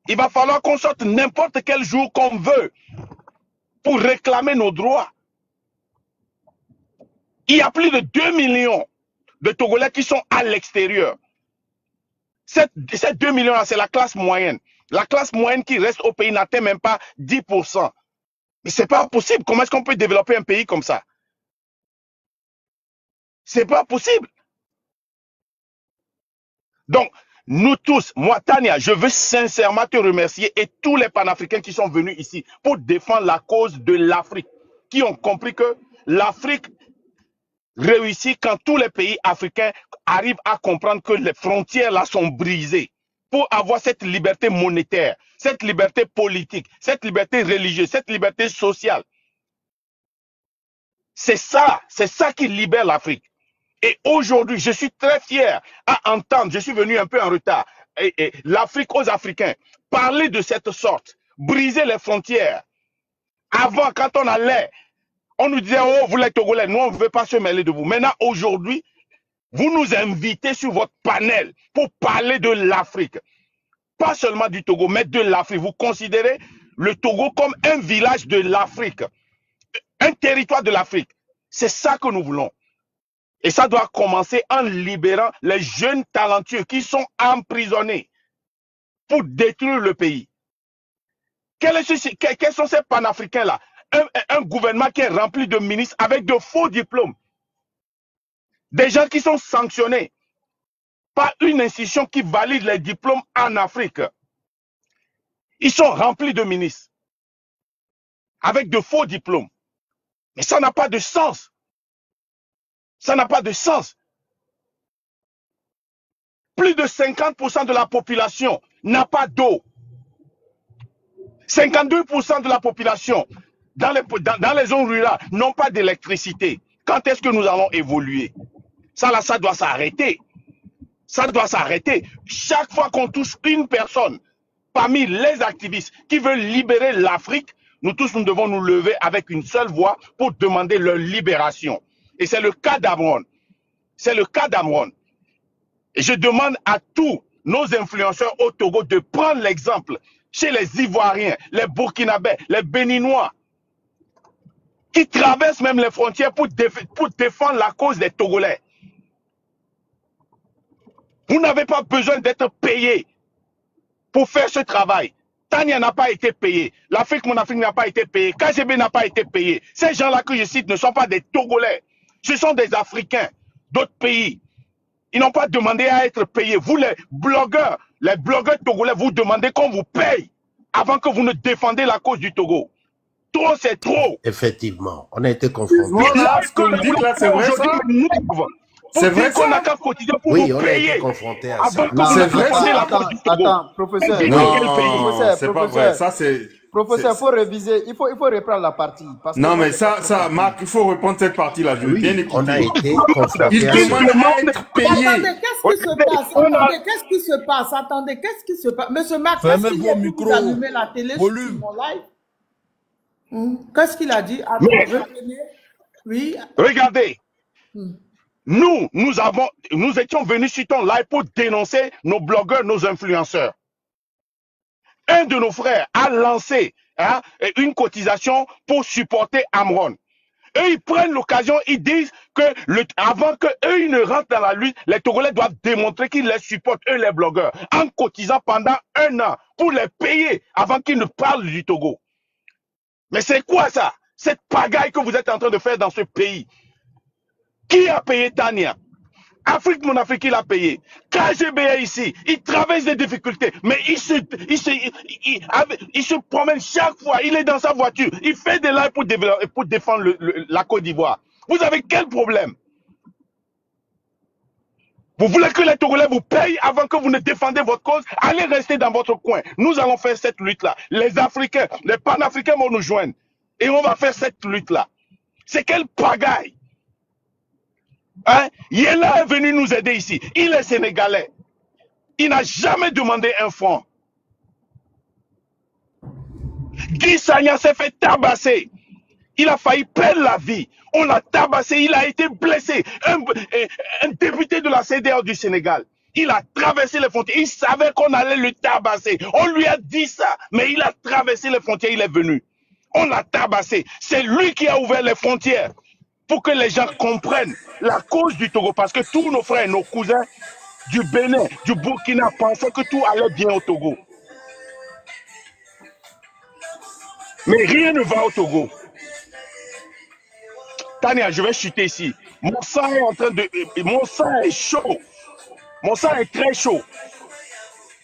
[SPEAKER 9] Il va falloir qu'on sorte n'importe quel jour qu'on veut pour réclamer nos droits. Il y a plus de 2 millions de Togolais qui sont à l'extérieur. Ces 2 millions-là, c'est la classe moyenne. La classe moyenne qui reste au pays n'atteint même pas 10%. Mais ce n'est pas possible. Comment est-ce qu'on peut développer un pays comme ça? Ce n'est pas possible. Donc, nous tous, moi, Tania, je veux sincèrement te remercier et tous les panafricains qui sont venus ici pour défendre la cause de l'Afrique, qui ont compris que l'Afrique réussit quand tous les pays africains arrivent à comprendre que les frontières là sont brisées pour avoir cette liberté monétaire, cette liberté politique, cette liberté religieuse, cette liberté sociale. C'est ça qui libère l'Afrique. Et aujourd'hui, je suis très fier à entendre, je suis venu un peu en retard, et l'Afrique aux Africains parler de cette sorte, briser les frontières. Avant, quand on allait, on nous disait, oh, vous les Togolais, nous, on ne veut pas se mêler de vous. Maintenant, aujourd'hui, vous nous invitez sur votre panel pour parler de l'Afrique. Pas seulement du Togo, mais de l'Afrique. Vous considérez le Togo comme un village de l'Afrique, un territoire de l'Afrique. C'est ça que nous voulons. Et ça doit commencer en libérant les jeunes talentueux qui sont emprisonnés pour détruire le pays. Quels sont ces panafricains-là? Un gouvernement qui est rempli de ministres avec de faux diplômes. Des gens qui sont sanctionnés par une institution qui valide les diplômes en Afrique. Ils sont remplis de ministres avec de faux diplômes. Mais ça n'a pas de sens. Ça n'a pas de sens. Plus de 50% de la population n'a pas d'eau. 52% de la population dans les zones rurales n'ont pas d'électricité. Quand est-ce que nous allons évoluer? Ça là, ça doit s'arrêter. Ça doit s'arrêter. Chaque fois qu'on touche une personne parmi les activistes qui veulent libérer l'Afrique, nous tous, nous devons nous lever avec une seule voix pour demander leur libération. Et c'est le cas d'Amron. C'est le cas d'Amron. Et je demande à tous nos influenceurs au Togo de prendre l'exemple chez les Ivoiriens, les Burkinabés, les Béninois, qui traversent même les frontières pour défendre la cause des Togolais. Vous n'avez pas besoin d'être payé pour faire ce travail. Tania n'a pas été payé. L'Afrique, mon Afrique n'a pas été payé. KGB n'a pas été payé. Ces gens-là que je cite ne sont pas des Togolais. Ce sont des Africains d'autres pays. Ils n'ont pas demandé à être payés. Vous, les blogueurs togolais, vous demandez qu'on vous paye avant que vous ne défendez la cause du Togo. Trop, c'est trop.
[SPEAKER 7] Effectivement, on a été confrontés.
[SPEAKER 2] Voilà, ce que vous dites là, c'est vrai ça? C'est vrai
[SPEAKER 9] qu'on
[SPEAKER 2] ça?
[SPEAKER 9] n'a qu'à cotiser pour
[SPEAKER 7] Oui,
[SPEAKER 9] vous
[SPEAKER 7] on a
[SPEAKER 9] payer.
[SPEAKER 7] été confrontés à ça.
[SPEAKER 9] Avant que vous ne
[SPEAKER 2] vrai,
[SPEAKER 9] défendez la cause du Togo.
[SPEAKER 3] Attends, professeur.
[SPEAKER 2] Non, c'est pas vrai. Ça, c'est...
[SPEAKER 3] Professeur, il faut réviser, il faut reprendre la partie. Parce que
[SPEAKER 2] Non, mais ça, Marc, il faut reprendre cette partie-là. Je veux bien écouter.
[SPEAKER 7] On a été confrontés
[SPEAKER 2] Il
[SPEAKER 7] à ça.
[SPEAKER 2] demande à être payé.
[SPEAKER 4] Attendez, qu'est-ce qui se passe? Attendez, qu'est-ce qui se passe? Attendez, qu'est-ce qui se passe? Monsieur Max, est-ce qu'il vient vous allumer la télé sur mon live? Qu'est-ce qu'il a dit? Attends, revenez. Oui.
[SPEAKER 9] Regardez. Nous étions venus sur ton live pour dénoncer nos blogueurs, nos influenceurs. Un de nos frères a lancé une cotisation pour supporter Amron. Eux, ils prennent l'occasion, ils disent que avant qu'eux, ils ne rentrent dans la lutte, les Togolais doivent démontrer qu'ils les supportent, eux, les blogueurs, en cotisant pendant 1 an pour les payer avant qu'ils ne parlent du Togo. Mais c'est quoi ça? Cette pagaille que vous êtes en train de faire dans ce pays? Qui a payé Tania? Afrique, mon Afrique, il a payé. KGB est ici, il traverse des difficultés, mais il se promène chaque fois, il est dans sa voiture, il fait des lives pour défendre la Côte d'Ivoire. Vous avez quel problème? Vous voulez que les Togolais vous payent avant que vous ne défendez votre cause? Allez rester dans votre coin. Nous allons faire cette lutte-là. Les Africains, les Panafricains vont nous joindre. Et on va faire cette lutte-là. C'est quelle pagaille? Yella est venu nous aider ici. Il est sénégalais. Il n'a jamais demandé un franc. Guy Sagna s'est fait tabasser. Il a failli perdre la vie. On l'a tabassé. Il a été blessé. Un député de la CDR du Sénégal. Il a traversé les frontières. Il savait qu'on allait le tabasser. On lui a dit ça. Mais il a traversé les frontières. Il est venu. On l'a tabassé. C'est lui qui a ouvert les frontières pour que les gens comprennent la cause du Togo. Parce que tous nos frères, nos cousins du Bénin, du Burkina pensaient que tout allait bien au Togo. Mais rien ne va au Togo. Tania, je vais chuter ici. Mon sang est en train de... Mon sang est chaud. Mon sang est très chaud.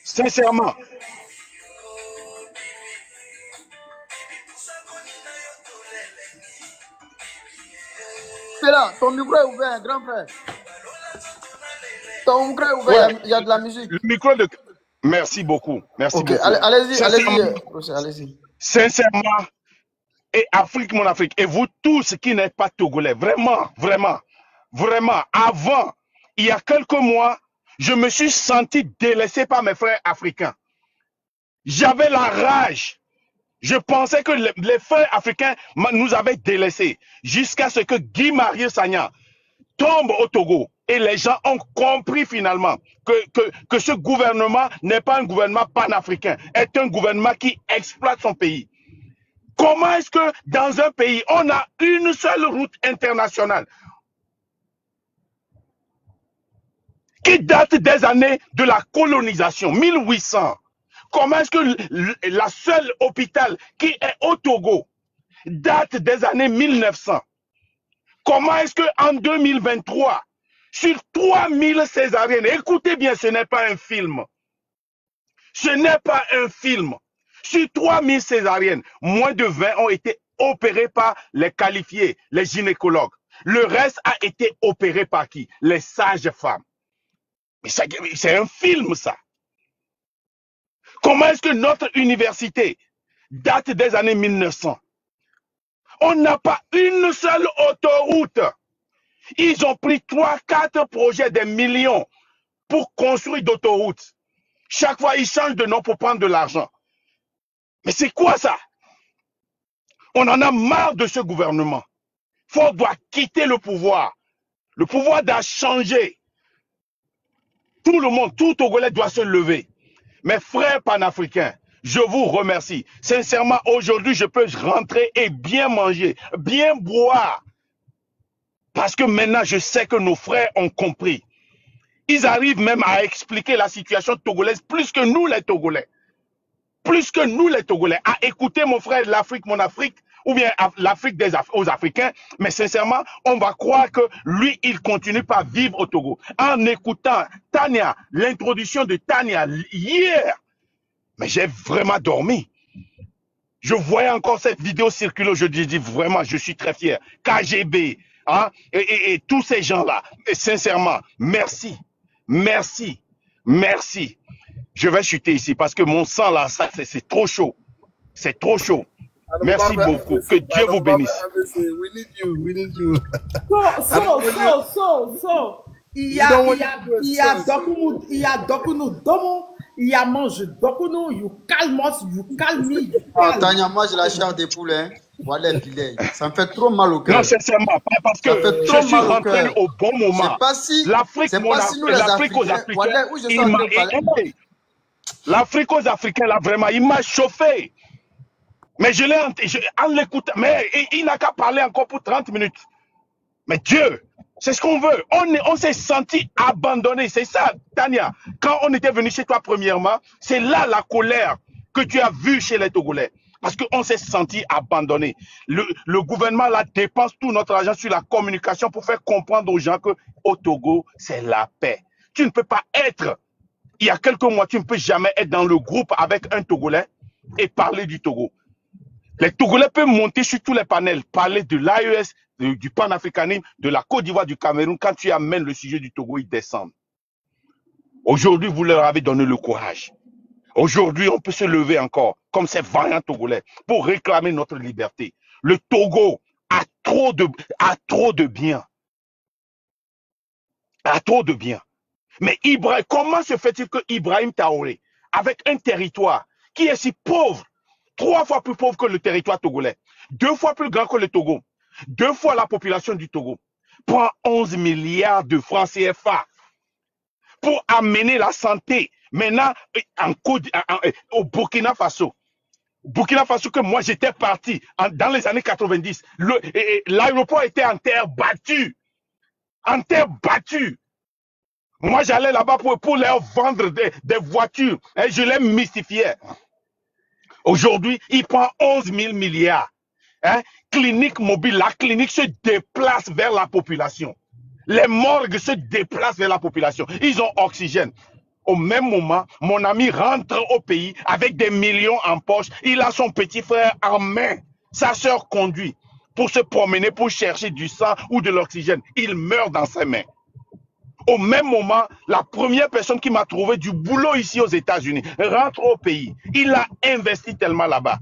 [SPEAKER 9] Sincèrement.
[SPEAKER 3] C'est là, ton micro est ouvert, grand frère. Ton micro est ouvert, il y a de la musique.
[SPEAKER 9] Le micro de... Merci beaucoup. Merci beaucoup.
[SPEAKER 3] Allez-y.
[SPEAKER 9] Sincèrement, et Afrique, mon Afrique, et vous tous qui n'êtes pas Togolais, vraiment, avant, il y a quelques mois, je me suis senti délaissé par mes frères africains. J'avais la rage. Je pensais que les frères africains nous avaient délaissés jusqu'à ce que Guy Marius Sagna tombe au Togo. Et les gens ont compris finalement que ce gouvernement n'est pas un gouvernement panafricain, est un gouvernement qui exploite son pays. Comment est-ce que dans un pays, on a une seule route internationale qui date des années de la colonisation, 1800? Comment est-ce que la seule hôpital qui est au Togo date des années 1900? Comment est-ce qu'en 2023, sur 3000 césariennes, écoutez bien, ce n'est pas un film. Ce n'est pas un film. Sur 3000 césariennes, moins de 20 ont été opérées par les qualifiés, les gynécologues. Le reste a été opéré par qui? Les sages-femmes. Mais c'est un film, ça. Comment est-ce que notre université date des années 1900? On n'a pas une seule autoroute. Ils ont pris 3-4 projets des millions pour construire d'autoroutes. Chaque fois, ils changent de nom pour prendre de l'argent. Mais c'est quoi ça? On en a marre de ce gouvernement. Ford doit quitter le pouvoir. Le pouvoir doit changer. Tout le monde, tout Togolais doit se lever. Mes frères panafricains, je vous remercie. Sincèrement, aujourd'hui, je peux rentrer et bien manger, bien boire. Parce que maintenant, je sais que nos frères ont compris. Ils arrivent même à expliquer la situation togolaise plus que nous, les Togolais. plus que nous les Togolais, à écouter mon frère de l'Afrique, mon Afrique, ou bien l'Afrique aux Africains, mais sincèrement, on va croire que lui, il continue pas à vivre au Togo. En écoutant Tania, l'introduction de Tania hier, mais j'ai vraiment dormi. Je voyais encore cette vidéo circuler, je dis vraiment, je suis très fier. KGB, hein, et tous ces gens-là, et sincèrement, merci, merci, merci. Je vais chuter ici parce que mon sang là, c'est trop chaud. C'est trop chaud. Merci beaucoup. Que Dieu vous bénisse.
[SPEAKER 10] We need you. We need you.
[SPEAKER 4] Il y a Dokuno Domo, il y a mange Dokuno, you calm me.
[SPEAKER 11] Tania, moi j'ai la chair des poulets. Voilà, ça me fait trop mal au cœur.
[SPEAKER 9] Non, sincèrement, parce que je suis rentré au bon moment.
[SPEAKER 11] C'est pas si
[SPEAKER 9] l'Afrique aux Africains, l'Afrique aux Africains, là, vraiment, il m'a chauffé. Mais je l'ai en l'écoutant, mais il n'a qu'à parler encore pour 30 minutes. Mais Dieu, c'est ce qu'on veut. On s'est senti abandonné. C'est ça, Tania. Quand on était venu chez toi premièrement, c'est là la colère que tu as vue chez les Togolais. Parce qu'on s'est senti abandonné. Le gouvernement là dépense tout notre argent sur la communication pour faire comprendre aux gens qu'au Togo, c'est la paix. Tu ne peux pas être, il y a quelques mois, tu ne peux jamais être dans le groupe avec un Togolais et parler du Togo. Les Togolais peuvent monter sur tous les panels, parler de l'AES, du panafricanisme, de la Côte d'Ivoire, du Cameroun. Quand tu amènes le sujet du Togo, ils descendent. Aujourd'hui, vous leur avez donné le courage. Aujourd'hui, on peut se lever encore, comme ces vaillants Togolais, pour réclamer notre liberté. Le Togo a trop de biens. A trop de biens. Mais comment se fait-il que Ibrahim Traoré, avec un territoire qui est si pauvre, 3 fois plus pauvre que le territoire togolais, 2 fois plus grand que le Togo, 2 fois la population du Togo, prend 11 milliards de francs CFA pour amener la santé maintenant au Burkina Faso. Burkina Faso que moi j'étais parti dans les années 90. L'aéroport était en terre battue. En terre battue. Moi j'allais là-bas pour leur vendre des voitures. Et je les mystifiais. Aujourd'hui, il prend 11 000 milliards. Hein? Clinique mobile, la clinique se déplace vers la population. Les morgues se déplacent vers la population. Ils ont oxygène. Au même moment, mon ami rentre au pays avec des millions en poche. Il a son petit frère en main. Sa sœur conduit pour se promener, pour chercher du sang ou de l'oxygène. Il meurt dans ses mains. Au même moment, la première personne qui m'a trouvé du boulot ici aux États-Unis rentre au pays. Il a investi tellement là-bas.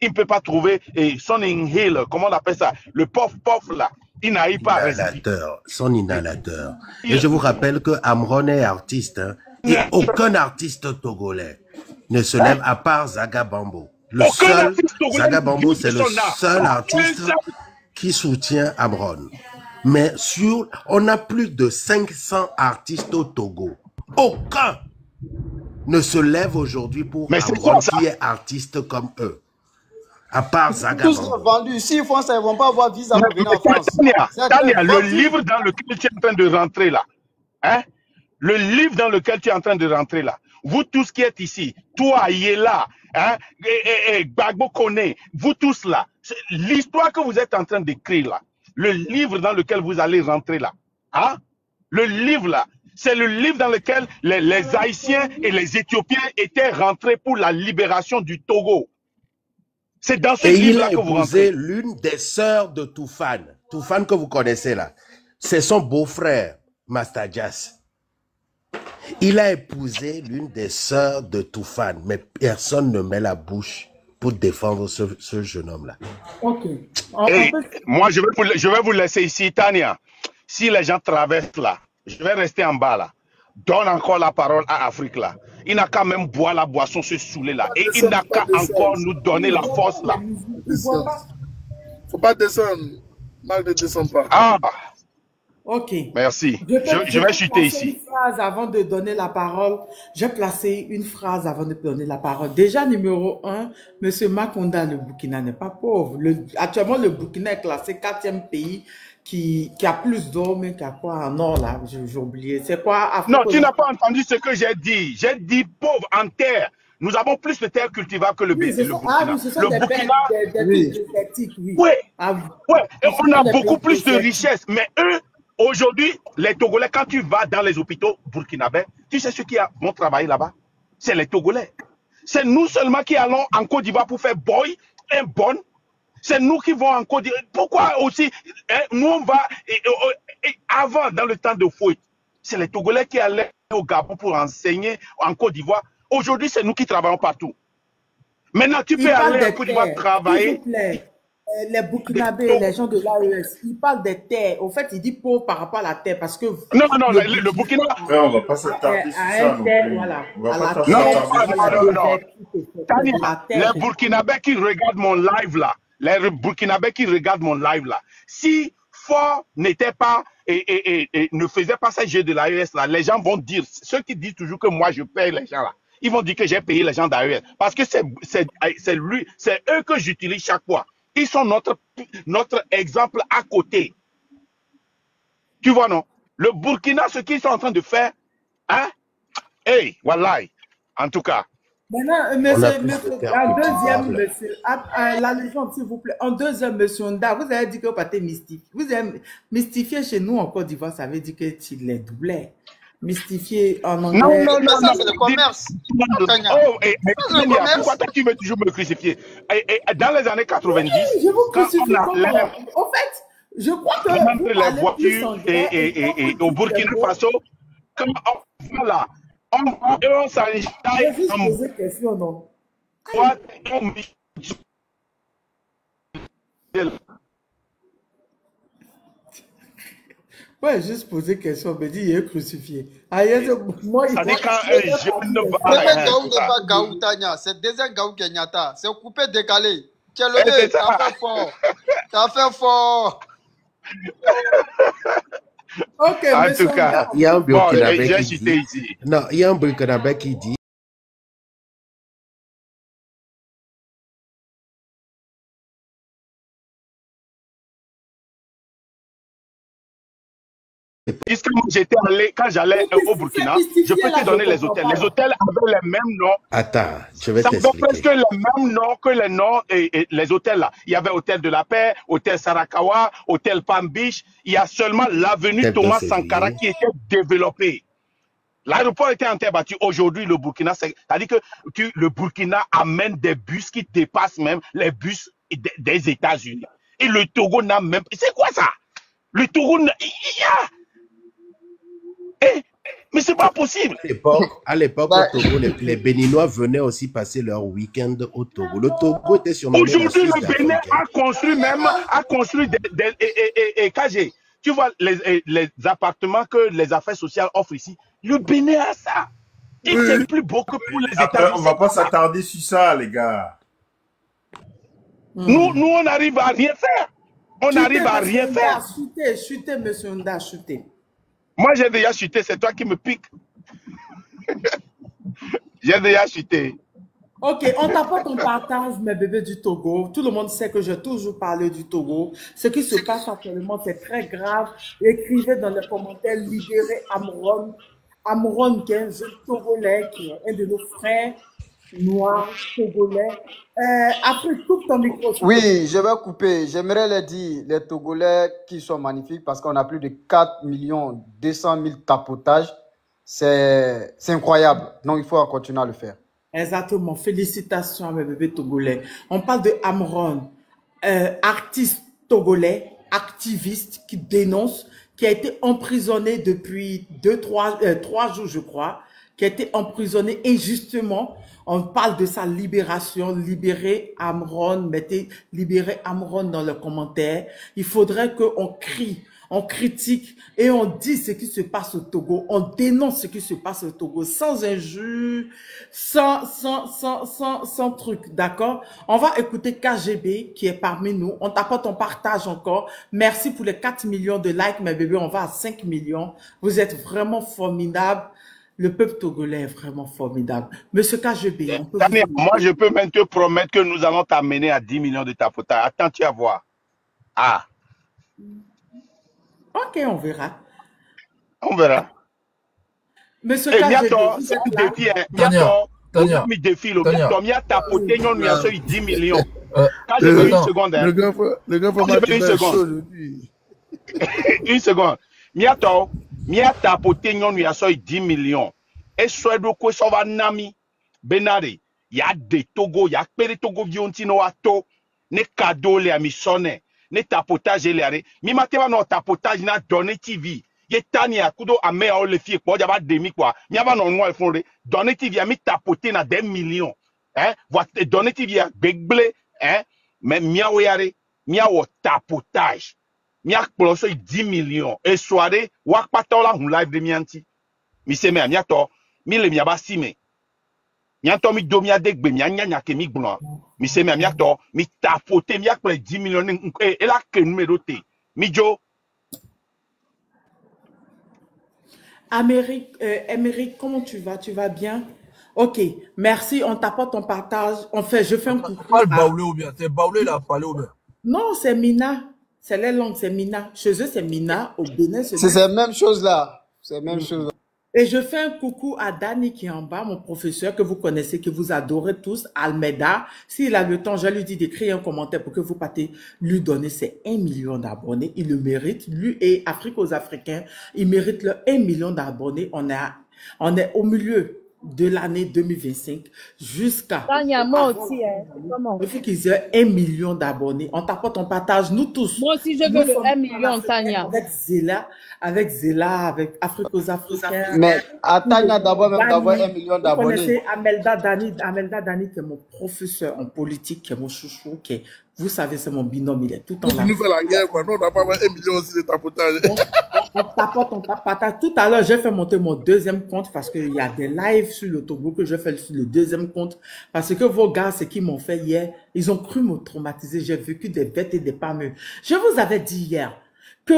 [SPEAKER 9] Il ne peut pas trouver son inhaler, comment on appelle ça, le pof-pof là. Il n'arrive pas à respirer.
[SPEAKER 7] Son inhalateur. Et je vous rappelle que Amron est artiste. Hein, et aucun artiste togolais ne se lève à part Zaga Bambo. Zaga Bambo, c'est le seul artiste qui soutient Amron. Mais on a plus de 500 artistes au Togo. Aucun ne se lève aujourd'hui pour Amron qui est artiste comme eux. À part Zaga Bambo.
[SPEAKER 11] Tous sont vendus. S'ils font ça, ils ne vont pas avoir visa pour venir en France.
[SPEAKER 9] Tania, le livre dans lequel tu es en train de rentrer là, hein? Le livre dans lequel tu es en train de rentrer là, vous tous qui êtes ici, toi, Yela, hein, et Gbagbo Kone, vous tous là, l'histoire que vous êtes en train d'écrire là, le livre dans lequel vous allez rentrer là, hein, le livre là, c'est le livre dans lequel les Haïtiens et les Éthiopiens étaient rentrés pour la libération du Togo. C'est dans ce livre-là que vous rentrez.
[SPEAKER 7] Et il a épousé l'une des sœurs de Toufane. Toufane que vous connaissez là. C'est son beau-frère, Mastadjas. Il a épousé l'une des sœurs de Toufane, mais personne ne met la bouche pour défendre ce jeune homme-là.
[SPEAKER 4] Ok.
[SPEAKER 9] Moi, je vais vous laisser ici, Tania. Si les gens traversent là, je vais rester en bas là. Donne encore la parole à Afrique là. Il n'a qu'à même boire la boisson, se saouler là. Et il n'a qu'à encore nous donner la force là.
[SPEAKER 10] Faut pas descendre. Marc ne descend pas.
[SPEAKER 9] Ah.
[SPEAKER 4] Ok.
[SPEAKER 9] Merci. Je vais chuter ici.
[SPEAKER 4] Une phrase avant de donner la parole. J'ai placé une phrase avant de donner la parole. Déjà, numéro 1, M. Makonda, le Burkina n'est pas pauvre. Actuellement, le Burkina est classé 4e pays qui a plus d'eau, mais qui a quoi en or là? J'ai oublié. C'est quoi?
[SPEAKER 9] Non, tu n'as pas entendu ce que j'ai dit. J'ai dit pauvre en terre. Nous avons plus de terres cultivables que le
[SPEAKER 4] Oui,
[SPEAKER 9] Burkina.
[SPEAKER 4] oui, ce sont
[SPEAKER 9] Le
[SPEAKER 4] des
[SPEAKER 9] Burkina,
[SPEAKER 4] trucs
[SPEAKER 3] Oui.
[SPEAKER 4] désertiques, oui.
[SPEAKER 9] ouais,
[SPEAKER 4] Ah,
[SPEAKER 9] ouais, et
[SPEAKER 4] ce
[SPEAKER 9] on
[SPEAKER 4] sont
[SPEAKER 9] a
[SPEAKER 4] des
[SPEAKER 9] beaucoup
[SPEAKER 4] pays
[SPEAKER 9] plus de
[SPEAKER 4] désertiques.
[SPEAKER 9] richesses. Mais eux, aujourd'hui, les Togolais, quand tu vas dans les hôpitaux burkinabés, tu sais ceux qui vont travailler là-bas? C'est les Togolais. C'est nous seulement qui allons en Côte d'Ivoire pour faire boy, un bon. C'est nous qui vont en Côte d'Ivoire. Pourquoi aussi, hein, nous on va, avant, dans le temps de Fouet, c'est les Togolais qui allaient au Gabon pour enseigner en Côte d'Ivoire. Aujourd'hui, c'est nous qui travaillons partout. Maintenant, tu
[SPEAKER 4] Il
[SPEAKER 9] peux
[SPEAKER 4] parle
[SPEAKER 9] aller en
[SPEAKER 4] des
[SPEAKER 9] Côte d'Ivoire
[SPEAKER 4] terres, s'il
[SPEAKER 9] travailler.
[SPEAKER 4] vous plaît. Les Burkinabés, les gens de l'AES, ils parlent des terres. Au fait, il dit pauvre par rapport à la terre parce que
[SPEAKER 9] Non, non,
[SPEAKER 4] le
[SPEAKER 9] le Burkina.
[SPEAKER 2] Frère, on va pas s'attarder sur ça non
[SPEAKER 4] terre,
[SPEAKER 2] plus.
[SPEAKER 4] voilà.
[SPEAKER 2] On va
[SPEAKER 4] À
[SPEAKER 2] pas
[SPEAKER 4] la
[SPEAKER 2] trop
[SPEAKER 9] Non,
[SPEAKER 2] s'attarder sur ça.
[SPEAKER 9] non.
[SPEAKER 4] la
[SPEAKER 9] Tania,
[SPEAKER 4] terre.
[SPEAKER 9] les Burkinabés qui regardent mon live là, les Burkinabés qui regardent mon live là, si Fort n'était pas et ne faisait pas ce jeu de l'AES là, les gens vont dire, ceux qui disent toujours que moi je paye les gens là, ils vont dire que j'ai payé les gens d'AES parce que c'est eux que j'utilise chaque fois. Ils sont notre exemple à côté. Tu vois, non? Le Burkina, ce qu'ils sont en train de faire, hein? Hey, wallahi. En tout cas.
[SPEAKER 4] Maintenant,
[SPEAKER 7] On a
[SPEAKER 4] monsieur,
[SPEAKER 7] plus de
[SPEAKER 4] monsieur,
[SPEAKER 7] terres
[SPEAKER 4] en deuxième,
[SPEAKER 7] cultivables.
[SPEAKER 4] monsieur, la légende, s'il vous plaît, en deuxième, monsieur Nda, vous avez dit que vous partez mystifié. Vous avez mystifié chez nous en Côte d'Ivoire, ça veut dire que tu les doublais. Mystifié en
[SPEAKER 9] Non,
[SPEAKER 4] anglais.
[SPEAKER 9] non,
[SPEAKER 11] Mais
[SPEAKER 9] non,
[SPEAKER 11] ça,
[SPEAKER 9] non.
[SPEAKER 11] c'est le commerce. Tania.
[SPEAKER 9] Oh,
[SPEAKER 11] Ça, c'est le
[SPEAKER 9] Tania,
[SPEAKER 11] commerce.
[SPEAKER 9] pourquoi toi, tu veux toujours me crucifier? Dans les années 90,
[SPEAKER 4] Je vous
[SPEAKER 9] quand
[SPEAKER 4] crucifie
[SPEAKER 9] on a
[SPEAKER 4] comment? En fait, je crois que
[SPEAKER 9] entre
[SPEAKER 4] vous
[SPEAKER 9] les
[SPEAKER 4] parlez plus
[SPEAKER 9] voitures
[SPEAKER 4] anglais
[SPEAKER 9] et au Burkina Faso, quand on va là, on s'enchaîne
[SPEAKER 4] Je vais juste
[SPEAKER 9] en
[SPEAKER 4] poser une question, non?
[SPEAKER 9] boîte, on met-
[SPEAKER 4] Ouais, juste poser une question, me dit, il est crucifié. Ah, moi, il
[SPEAKER 9] Ça dit
[SPEAKER 4] faut-
[SPEAKER 9] quand
[SPEAKER 4] je
[SPEAKER 9] un
[SPEAKER 4] fais
[SPEAKER 9] jeune
[SPEAKER 4] partie des
[SPEAKER 9] va
[SPEAKER 11] Premier
[SPEAKER 4] frères.
[SPEAKER 11] Gaou n'est pas Gaou, Tania. C'est deuxième Gaou Kenyatta. C'est coupé, décalé. Tu es
[SPEAKER 9] c'est
[SPEAKER 11] levé,
[SPEAKER 9] ça.
[SPEAKER 11] t'as fait fort. T'as fait fort.
[SPEAKER 4] Ok,
[SPEAKER 9] En
[SPEAKER 4] monsieur
[SPEAKER 9] tout cas,
[SPEAKER 4] Nda.
[SPEAKER 7] Il y a un
[SPEAKER 9] bon,
[SPEAKER 7] Burkinabé
[SPEAKER 9] j'ai
[SPEAKER 7] qui
[SPEAKER 9] cité
[SPEAKER 7] dit,
[SPEAKER 9] ici.
[SPEAKER 7] non, il y a un Burkinabé qui dit,
[SPEAKER 9] Puisque moi j'étais allé, quand j'allais au Burkina, je peux te donner les hôtels. Les hôtels avaient les mêmes noms.
[SPEAKER 7] attends, je vais
[SPEAKER 9] Ça donne presque
[SPEAKER 7] t'expliquer.
[SPEAKER 9] les mêmes noms que les noms et les hôtels là. Il y avait Hôtel de la Paix, Hôtel Sarakawa, Hôtel Palm Beach. Il y a seulement l'avenue
[SPEAKER 7] Hôtel
[SPEAKER 9] Thomas
[SPEAKER 7] 2
[SPEAKER 9] Sankara
[SPEAKER 7] février.
[SPEAKER 9] qui était développée. L'aéroport était en terre battue. Aujourd'hui, le Burkina, c'est-à-dire que le Burkina amène des bus qui dépassent même les bus des États-Unis. Et le Togo n'a même. C'est quoi ça? Le Togo n'a. Mais c'est pas possible.
[SPEAKER 7] À l'époque,
[SPEAKER 11] Bah,
[SPEAKER 7] au Togo, les Béninois venaient aussi passer leur week-end au Togo. Le Togo était surnommé la
[SPEAKER 9] Aujourd'hui,
[SPEAKER 7] Suisse
[SPEAKER 9] le Bénin
[SPEAKER 7] d'Afrique.
[SPEAKER 9] a construit et KG. Tu vois les appartements que les affaires sociales offrent ici. Le Bénin a ça. Et c'est plus beau que pour les
[SPEAKER 2] Après,
[SPEAKER 9] États-Unis.
[SPEAKER 2] on va pas s'attarder sur ça, les gars.
[SPEAKER 9] Nous, on arrive à rien faire. On arrive à rien faire.
[SPEAKER 4] Chutez, monsieur Nda, chutez.
[SPEAKER 9] Moi, j'ai déjà chuté. C'est toi qui me piques. J'ai déjà chuté.
[SPEAKER 4] Ok, on t'apporte un partage, mes bébés du Togo. Tout le monde sait que j'ai toujours parlé du Togo. Ce qui se passe actuellement, c'est très grave. Écrivez dans les commentaires, libérez Amron. Amron, qui est un jeune Togolais, qui est un de nos frères noirs Togolais. Après, coupe ton micro.
[SPEAKER 11] oui, je vais couper. J'aimerais les dire, les Togolais qui sont magnifiques parce qu'on a plus de 4 200 000 tapotages. C'est incroyable. Donc, il faut continuer à le faire.
[SPEAKER 4] Exactement. Félicitations à mes bébés togolais. On parle de Amron, artiste togolais, activiste qui dénonce, qui a été emprisonné depuis 3 jours, je crois, qui a été emprisonné injustement. On parle de sa libération. Libérer Amron, mettez libérer Amron dans les commentaires. Il faudrait qu'on crie, on critique et on dit ce qui se passe au Togo. On dénonce ce qui se passe au Togo sans injure, sans truc, d'accord? On va écouter KGB qui est parmi nous. On t'apporte ton partage encore. Merci pour les 4 millions de likes, mes bébés. On va à 5 millions. Vous êtes vraiment formidables. Le peuple togolais est vraiment formidable. Monsieur KGB, on peut
[SPEAKER 9] Tania, moi, je peux même te promettre que nous allons t'amener à 10 millions de tapotage. Attends, tu vas voir. Ah.
[SPEAKER 4] Ok, on verra.
[SPEAKER 9] On verra.
[SPEAKER 4] Monsieur
[SPEAKER 9] Et
[SPEAKER 4] KGB,
[SPEAKER 9] bientôt,
[SPEAKER 4] vous
[SPEAKER 9] c'est
[SPEAKER 4] êtes
[SPEAKER 9] un
[SPEAKER 4] là?
[SPEAKER 9] défi. Hein.
[SPEAKER 6] Tania,
[SPEAKER 9] Bientôt.
[SPEAKER 6] Tania,
[SPEAKER 9] mi défi le
[SPEAKER 6] Tania.
[SPEAKER 9] gars, il a tapoté, il a sorti 10 millions.
[SPEAKER 6] Euh,
[SPEAKER 9] Quand j'ai fait une
[SPEAKER 6] attends.
[SPEAKER 9] seconde, hein.
[SPEAKER 10] Le gars, faut
[SPEAKER 9] Quand j'ai fait une
[SPEAKER 10] chaud
[SPEAKER 9] seconde.
[SPEAKER 10] aujourd'hui.
[SPEAKER 9] Une seconde. Miato, miata poté nyon ya so 10 millions. Et so do ko so va nami benare. Ya de Togo, ya pere Togo vionti no ato. Ne cadeau le amisone. Ne tapotage le are. Mi matema no tapotage na donner TV. Ye tani akudo ame o le fie ko jaba demi quoi. Mi aba no nwa fonre. Donner TV a mi tapoter na des millions. Hein? Voit donner TV a begble, hein? Mais miawo yare, miawo tapotage. Mia kploso 10 millions et soirée wak patola hun live de mianti mi se me miato mi le miaba sime miato mi do mia degbe mia nyanya ke mi gbon mi se me miato mi tapote mia kple 10 millions et la ke numéro te mi jo
[SPEAKER 4] Amérique, comment tu vas? Tu vas bien? Ok, merci. On t'apporte ton partage. En fait, je fais un coucou.
[SPEAKER 6] Pas le baoulé ou bien, c'est baoulé là, parlé ou bien.
[SPEAKER 4] Non, c'est Mina. C'est les langues, c'est Mina. Chez eux, c'est Mina. Au Bénin, c'est
[SPEAKER 11] C'est la même chose là. C'est la même chose.
[SPEAKER 4] Et je fais un coucou à Dani qui est en bas, mon professeur que vous connaissez, que vous adorez tous, Almeida. S'il a le temps, je lui dis d'écrire un commentaire pour que vous partez lui donner ses 1 million d'abonnés. Il le mérite. Lui et Afrique aux Africains, il mérite le 1 million d'abonnés. On est au milieu de l'année 2025 jusqu'à...
[SPEAKER 5] Tania, moi aussi, hein. Comment?
[SPEAKER 4] Il faut qu'ils aient 1 million d'abonnés. On t'apporte, on partage, nous tous.
[SPEAKER 5] Moi aussi, je veux le 1 million, Tania.
[SPEAKER 4] Avec Zéla, avec Afrique aux Africains.
[SPEAKER 11] Mais à Tania d'abord même d'avoir 1 million
[SPEAKER 4] Vous
[SPEAKER 11] d'abonnés.
[SPEAKER 4] connaissez Amelda Dani, qui est mon professeur en politique, qui est mon chouchou, qui est, vous savez, c'est mon binôme, il est tout le temps là.
[SPEAKER 10] Tu nous fais la guerre, quoi. Nous, on n'a pas 1 million aussi de tapotage.
[SPEAKER 4] On tapote, on partage. Tout à l'heure, j'ai fait monter mon deuxième compte parce qu'il y a des lives sur le Togo que je fais sur le deuxième compte. Parce que vos gars, ce qu'ils m'ont fait hier, ils ont cru me traumatiser. J'ai vécu des bêtes et des palmeux. Je vous avais dit hier que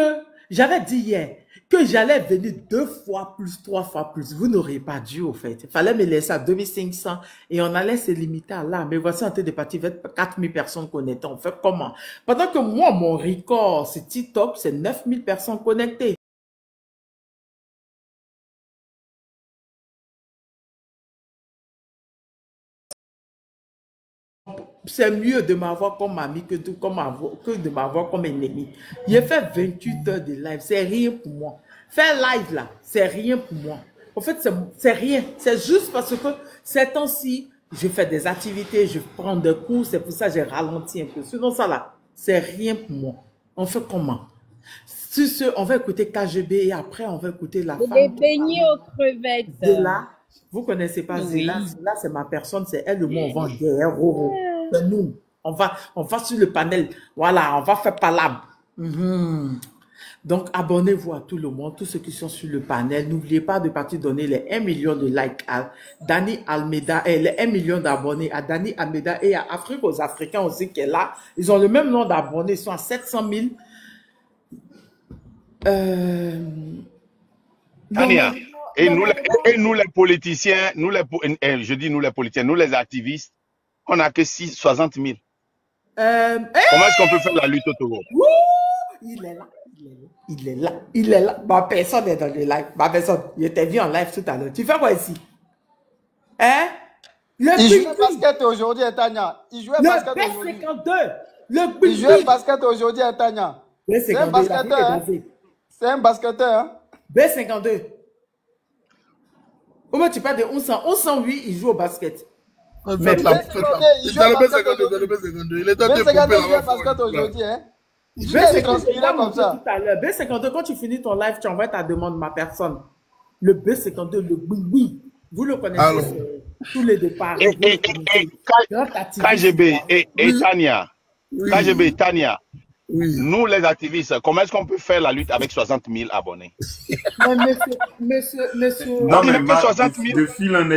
[SPEAKER 4] j'allais venir 2 fois plus, 3 fois plus. Vous n'auriez pas dû, au fait. Il fallait me laisser à 2500 et on allait se limiter à là. Mais voici, en tête de partie, 4000 personnes connectées. On fait comment? Pendant que moi, mon record, c'est TikTok, c'est 9000 personnes connectées. C'est mieux de m'avoir comme ami que de m'avoir comme ennemi. J'ai fait 28 heures de live. C'est rien pour moi. Faire live là, c'est rien pour moi. En fait, c'est rien. C'est juste parce que ces temps-ci, je fais des activités, je prends des cours. C'est pour ça que j'ai ralenti un peu. Sinon, ça là, c'est rien pour moi. On fait comment? Sur ce, on va écouter KGB et après, on va écouter la femme.
[SPEAKER 5] Des beignets aux crevettes.
[SPEAKER 4] Zéla. Vous connaissez pas Zéla?
[SPEAKER 5] Oui.
[SPEAKER 4] Zéla, c'est ma personne. C'est elle, le mot, on vend des Roro. C'est nous. On va sur le panel. Voilà, on va faire palabre. Donc, abonnez-vous à tout le monde, tous ceux qui sont sur le panel. N'oubliez pas de partir donner les 1 million de likes à Dani Almeida et les 1 million d'abonnés à Dani Almeida et à Afrique aux Africains aussi qui est là. Ils ont le même nom d'abonnés, ils sont à 700 000.
[SPEAKER 9] Tania. Et nous les politiciens, je dis nous les politiciens, nous les activistes, on n'a que 60 000. Comment est-ce qu'on peut faire la lutte au Togo?
[SPEAKER 4] Il est là. Ma personne est dans le live. Ma personne, il était vu en live tout à l'heure. Tu fais quoi ici? Hein?
[SPEAKER 11] Il jouait basket aujourd'hui, Tania. Il jouait basket aujourd'hui. Il jouait basket aujourd'hui, Tania. C'est un basketteur, hein? C'est un basketteur, hein?
[SPEAKER 4] B52. Comment tu parles de 1108, il joue au basket.
[SPEAKER 10] Mais il est dans le B52. Il est dans le
[SPEAKER 11] basket aujourd'hui, hein?
[SPEAKER 4] B52, quand tu finis ton live, tu envoies ta demande, ma personne. Le B52, le boui, vous le connaissez, tous les départs.
[SPEAKER 9] KGB et Tania. KGB, Tania. Oui. Nous, les activistes, comment est-ce qu'on peut faire la lutte avec 60 000 abonnés?
[SPEAKER 4] Mais monsieur.
[SPEAKER 2] Non, mais 60 000. De fil en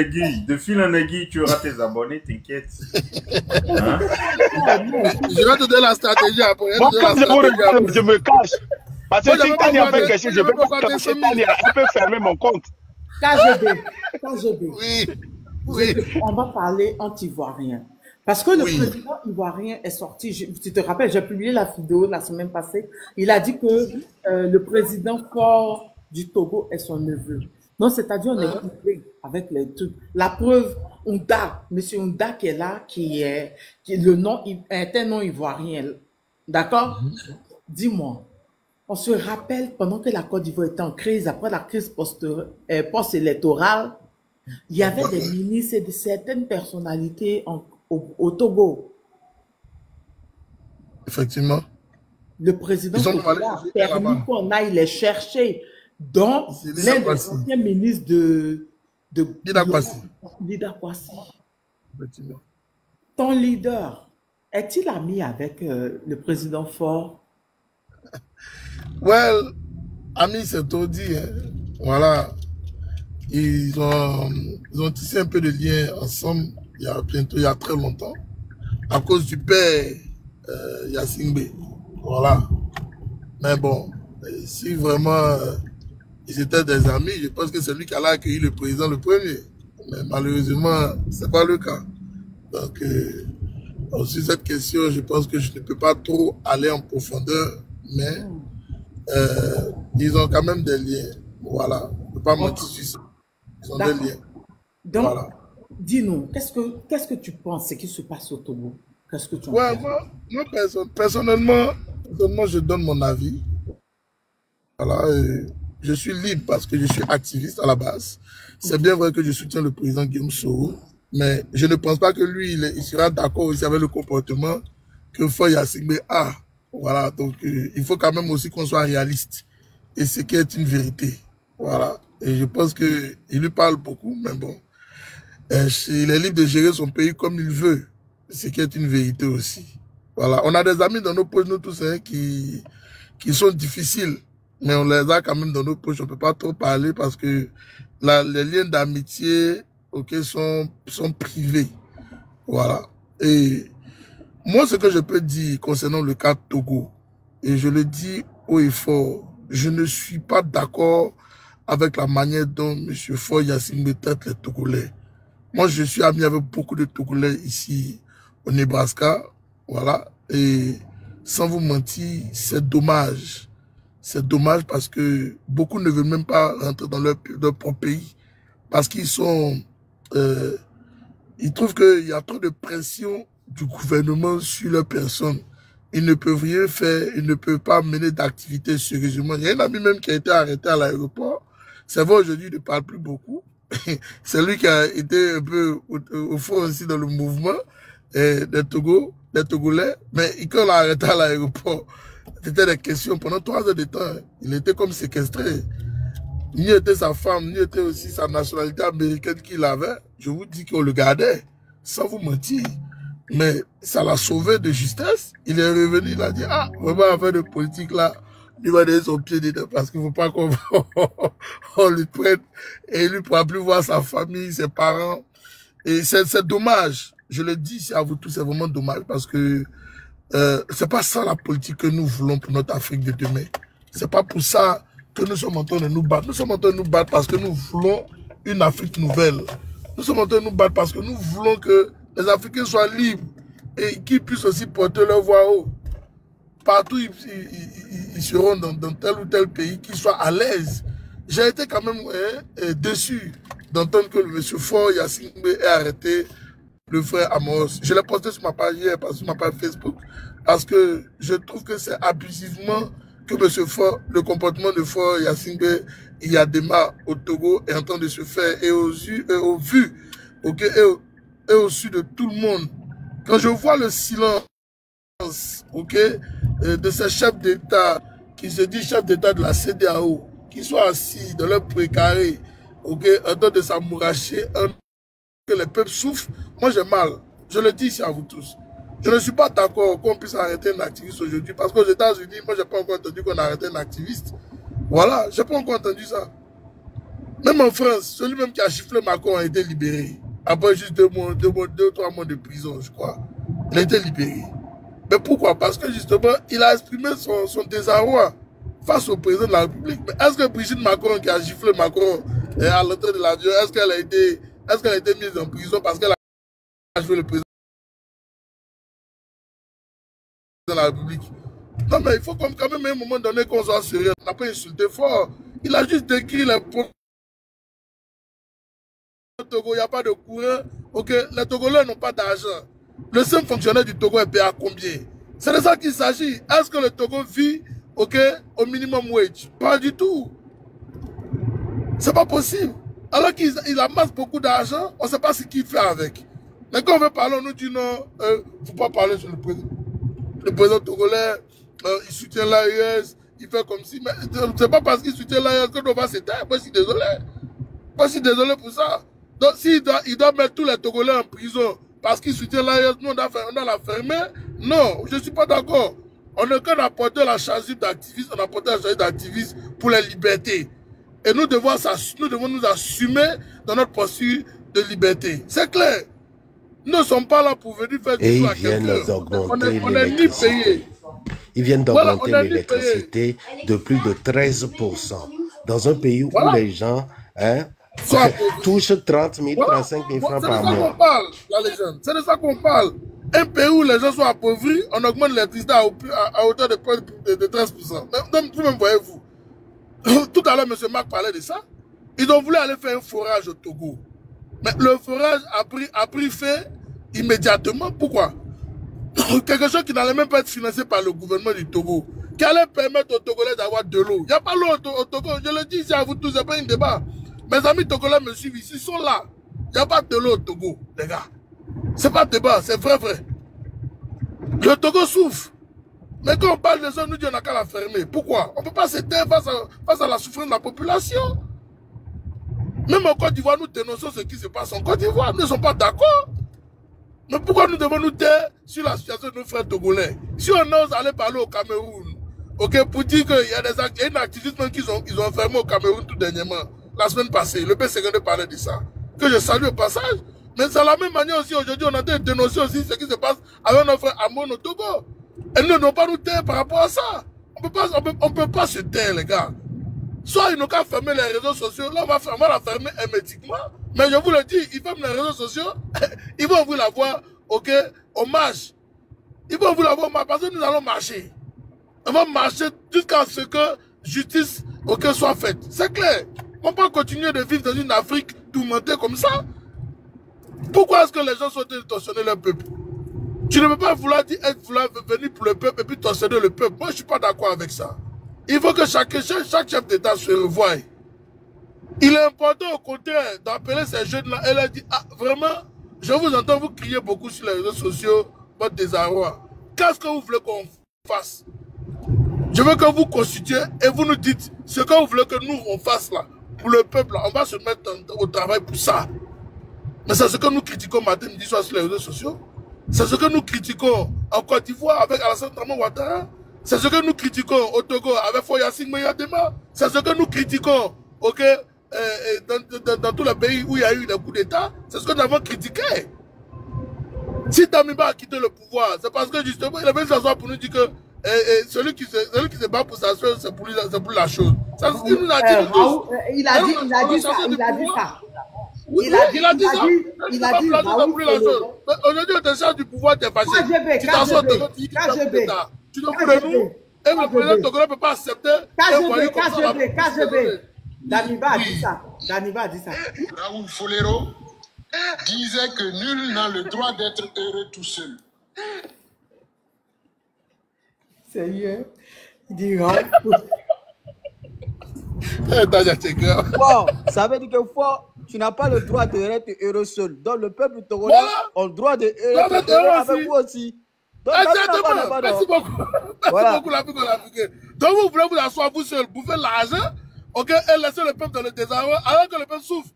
[SPEAKER 2] aiguille, tu auras tes abonnés, t'inquiète. Hein?
[SPEAKER 10] Je vais te donner la stratégie après.
[SPEAKER 9] Moi, quand je me cache. Parce que si Tania fait quelque chose, je ne peux pas cacher Tania. Elle peut fermer mon compte.
[SPEAKER 4] KGB.
[SPEAKER 10] Oui.
[SPEAKER 4] On va parler anti-ivoirien. Parce que le président ivoirien est sorti, tu te rappelles, j'ai publié la vidéo la semaine passée, il a dit que le président fort du Togo est son neveu. Non, c'est-à-dire on est couplé avec les trucs. La preuve, Monsieur Ounda qui est là, qui le nom est un nom ivoirien. D'accord? Dis-moi, on se rappelle pendant que la Côte d'Ivoire était en crise, après la crise post-électorale, il y avait des ministres et de certaines personnalités au Togo.
[SPEAKER 10] Effectivement.
[SPEAKER 4] Le président a permis qu'on aille les chercher. Donc, l'un des anciens ministres de
[SPEAKER 10] Lida Kwasi.
[SPEAKER 4] Effectivement. Ton leader, est-il ami avec le président Faure?
[SPEAKER 10] Well, ami, c'est tout dit. Hein. Voilà. Ils ont tissé un peu de liens ensemble il y a très longtemps, à cause du père Yassingbe. Voilà. Mais bon, si vraiment ils étaient des amis, je pense que c'est lui qui allait accueillir le président le premier. Mais malheureusement, c'est pas le cas. Donc, sur cette question, je pense que je ne peux pas trop aller en profondeur, mais ils ont quand même des liens. Voilà. Je ne peux pas mentir sur ça. Ils ont des liens.
[SPEAKER 4] Donc,
[SPEAKER 10] voilà.
[SPEAKER 4] Dis-nous, qu'est-ce que tu penses, ce qui se passe au Togo? Qu'est-ce que tu en
[SPEAKER 10] penses? Moi, personnellement, je donne mon avis. Voilà. Je suis libre parce que je suis activiste à la base. C'est bien vrai que je soutiens le président Guillaume Soro, mais je ne pense pas que lui, il sera d'accord aussi avec le comportement que Faure Yassingbe a. Voilà, donc il faut quand même aussi qu'on soit réaliste. Et ce qui est une vérité. Voilà. Et je pense qu'il lui parle beaucoup, mais bon. Il est libre de gérer son pays comme il veut. Ce qui est une vérité aussi. Voilà. On a des amis dans nos poches, nous tous, hein, qui sont difficiles. Mais on les a quand même dans nos poches. On ne peut pas trop parler parce que les liens d'amitié, sont privés. Voilà. Et moi, ce que je peux dire concernant le cas de Togo, et je le dis haut et fort, je ne suis pas d'accord avec la manière dont M. Faure Yassingbe traite les Togolais. Moi, je suis ami avec beaucoup de Togolais ici au Nebraska. Voilà. Et sans vous mentir, c'est dommage. C'est dommage parce que beaucoup ne veulent même pas rentrer dans leur propre pays. Parce qu'ils sont... ils trouvent qu'il y a trop de pression du gouvernement sur leur personne. Ils ne peuvent rien faire, ils ne peuvent pas mener d'activités sérieusement. Il y a un ami même qui a été arrêté à l'aéroport. C'est vrai, aujourd'hui, il ne parle plus beaucoup. C'est lui qui a été un peu au fond aussi dans le mouvement des Togolais. Mais quand on l'a arrêté à l'aéroport, c'était des questions. Pendant 3 heures de temps, il était comme séquestré. Ni était sa femme, ni était aussi sa nationalité américaine qu'il avait. Je vous dis qu'on le gardait, sans vous mentir. Mais ça l'a sauvé de justesse. Il est revenu, il a dit, ah, vraiment, affaire de politique là, il va donner son pied dedans parce qu'il ne faut pas qu'on lui prenne et il ne pourra plus voir sa famille, ses parents. Et c'est dommage. Je le dis ici à vous tous, c'est vraiment dommage parce que c'est pas ça la politique que nous voulons pour notre Afrique de demain. C'est pas pour ça que nous sommes en train de nous battre. Nous sommes en train de nous battre parce que nous voulons une Afrique nouvelle. Nous sommes en train de nous battre parce que nous voulons que les Africains soient libres et qu'ils puissent aussi porter leur voix haut. Partout, ils seront dans tel ou tel pays, qu'ils soient à l'aise. J'ai été quand même déçu d'entendre que M. Faure Yassingbe ait arrêté le frère Amos. Je l'ai posté sur ma page hier, sur ma page Facebook, parce que je trouve que c'est abusivement que M. Faure, le comportement de Faure Yassingbe, il y a des marres au Togo est en train de se faire et au vu, okay, et au su de tout le monde. Quand je vois le silence, okay, de ces chefs d'État qui se disent chefs d'État de la CEDEAO, qui sont assis dans leur précaré, okay, en train de s'amouracher, que les peuples souffrent, moi j'ai mal. Je le dis ici à vous tous. Je ne suis pas d'accord qu'on puisse arrêter un activiste aujourd'hui, parce qu'aux États-Unis, moi j'ai pas encore entendu qu'on a arrêté un activiste. Voilà, j'ai pas encore entendu ça. Même en France, celui-même qui a chifflé Macron a été libéré. Après juste 2 ou 3 mois de prison, je crois. Il a été libéré. Mais pourquoi? Parce que justement, il a exprimé son désarroi face au président de la République. Mais est-ce que Brigitte Macron, qui a giflé Macron à l'entrée de l'avion, est-ce qu'elle a été mise en prison parce qu'elle a joué le président de la République? Non, mais il faut quand même à un moment donné qu'on soit sérieux. On n'a pas insulté fort. Il a juste décrit les problèmes. Au Togo, il n'y a pas de courant. ok, les Togolais n'ont pas d'argent. Le seul fonctionnaire du Togo est payé à combien? C'est de ça qu'il s'agit. Est-ce que le Togo vit, ok, au minimum wage? Pas du tout. C'est pas possible. Alors qu'ils amassent beaucoup d'argent, on ne sait pas ce qu'il fait avec. Mais quand on veut parler, on nous dit non, il ne faut pas parler sur le président. Le président togolais, il soutient l'AES, il fait comme si. Mais c'est pas parce qu'il soutient l'AES qu'on va s'éteindre. Moi, je suis désolé. Moi, je suis désolé pour ça. Donc, s'il doit mettre tous les Togolais en prison parce qu'il soutient l'AES, nous, on doit la fermer. Non, je ne suis pas d'accord. On n'a qu'à apporter la charge d'activisme, on a apporté la charge d'activisme pour les libertés. Et nous devons nous assumer dans notre posture de liberté. C'est clair. Nous ne sommes pas là pour venir faire du tout à quelqu'un. On est ni payé.
[SPEAKER 7] Ils viennent d'augmenter l'électricité de plus de 13%. Dans un pays où les gens touchent 30 000, 35 000 francs par mois.
[SPEAKER 10] C'est de ça qu'on parle, la légende. C'est de ça qu'on parle. Un pays où les gens sont appauvris, on augmente l'électricité à hauteur de 13%. Donc, vous-même voyez-vous. Tout à l'heure, M. Marc parlait de ça. Ils ont voulu aller faire un forage au Togo. Mais le forage a pris fait immédiatement. Pourquoi? Quelque chose qui n'allait même pas être financé par le gouvernement du Togo, qui allait permettre aux Togolais d'avoir de l'eau. Il n'y a pas l'eau au Togo. Je le dis ici à vous tous, ce n'est pas un débat. Mes amis Togolais me suivent ici, ils sont là. Il n'y a pas de l'eau au Togo, les gars. Ce n'est pas un débat, c'est vrai. Le Togo souffre. Mais quand on parle de ça, nous disons qu'on n'a qu'à la fermer. Pourquoi? On ne peut pas s'éteindre face à la souffrance de la population. Même en Côte d'Ivoire, nous dénonçons ce qui se passe en Côte d'Ivoire. Nous ne sommes pas d'accord. Mais pourquoi nous devons nous taire sur la situation de nos frères togolais? Si on ose aller parler au Cameroun, ok, pour dire qu'il y a une activiste qu'ils ont enfermé au Cameroun tout dernièrement, la semaine passée, le P52 parlait de ça, que je salue au passage. Mais c'est la même manière aussi, aujourd'hui, on a dénoncé aussi ce qui se passe avec nos frères Amon au Togo. Et nous ne devons pas nous taire par rapport à ça. On peut pas se taire, les gars. Soit ils n'ont qu'à fermer les réseaux sociaux, là on va la fermer hermétiquement. Mais je vous le dis, ils ferment les réseaux sociaux, ils vont vous la voir, ok, au marche. Ils vont vous la voir au marche, parce que nous allons marcher. On va marcher jusqu'à ce que justice, ok, soit faite. C'est clair. On peut continuer de vivre dans une Afrique tourmentée comme ça. Pourquoi est-ce que les gens souhaitent torsionner leur peuple? Tu ne peux pas vouloir venir pour le peuple et puis torsionner le peuple. Moi, je ne suis pas d'accord avec ça. Il faut que chaque chef d'État se revoie. Il est important au contraire d'appeler ces jeunes-là et leur dire, ah, vraiment, je vous entends vous crier beaucoup sur les réseaux sociaux, votre désarroi. Qu'est-ce que vous voulez qu'on fasse? Je veux que vous constituiez et vous nous dites ce que vous voulez que nous on fasse là. Pour le peuple, là, on va se mettre au travail pour ça. Mais c'est ce que nous critiquons matin, midi, soir sur les réseaux sociaux. C'est ce que nous critiquons en Côte d'Ivoire avec Alassane Dramane Ouattara. C'est ce que nous critiquons au Togo avec Foyassine Mayadema. C'est ce que nous critiquons, ok, dans tous les pays où il y a eu des coups d'État. C'est ce que nous avons critiqué. Si Damiba a quitté le pouvoir, c'est parce que justement, il avait s'asseoir pour nous dire que celui qui se bat pour s'asseoir, c'est pour la chose. C'est ce qu'il nous a dit.
[SPEAKER 4] Il a dit ça. Il a dit ça.
[SPEAKER 10] Aujourd'hui, on te charge du pouvoir, tu es fâché. Tu t'assois de l'autre, tu te fous de nous. Et le président togolais ne peut pas accepter.
[SPEAKER 4] KGB. Daniba a dit ça.
[SPEAKER 12] Raoul Folero disait que nul n'a le droit d'être heureux tout seul.
[SPEAKER 4] Sérieux? Il dit Raoul.
[SPEAKER 11] Bon, ça veut dire que tu n'as pas le droit d'être heureux seul. Donc le peuple togolais a le droit d'être heureux avec vous aussi. Donc,
[SPEAKER 10] exactement. Merci beaucoup. Merci beaucoup, l'Afrique. Donc vous voulez vous asseoir vous seul, bouffer l'argent, ok, et laisser le peuple dans le désarroi alors que le peuple souffre.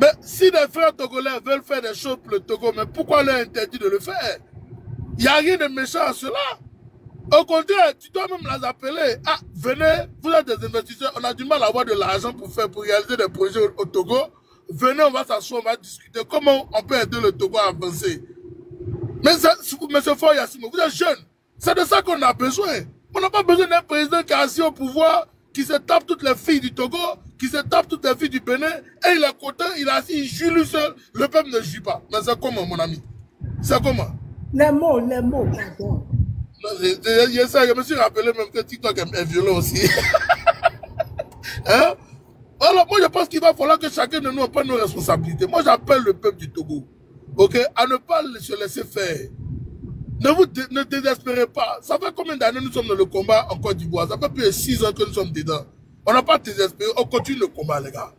[SPEAKER 10] Mais si les frères togolais veulent faire des choses pour le Togo, mais pourquoi leur interdit de le faire? Il n'y a rien de méchant à cela. Au contraire, tu dois même les appeler. Ah, venez, vous êtes des investisseurs, on a du mal à avoir de l'argent pour réaliser des projets au Togo. Venez, on va s'asseoir, on va discuter comment on peut aider le Togo à avancer. Mais M. Foyassine, vous êtes jeune. C'est de ça qu'on a besoin. On n'a pas besoin d'un président qui est assis au pouvoir, qui se tape toutes les filles du Togo, qui se tape toutes les filles du Bénin, et il est content, il est assis, il joue lui seul. Le peuple ne joue pas. Mais c'est comment, mon ami? C'est comment?
[SPEAKER 4] Les mots, pardon.
[SPEAKER 10] Je me suis rappelé même que TikTok est violent aussi. Hein? Alors moi je pense qu'il va falloir que chacun de nous prenne nos responsabilités. Moi j'appelle le peuple du Togo. ok, à ne pas se laisser faire. Ne désespérez pas. Ça fait combien d'années nous sommes dans le combat en Côte d'Ivoire? Ça fait plus de 6 ans que nous sommes dedans. On n'a pas désespéré, on continue le combat, les gars.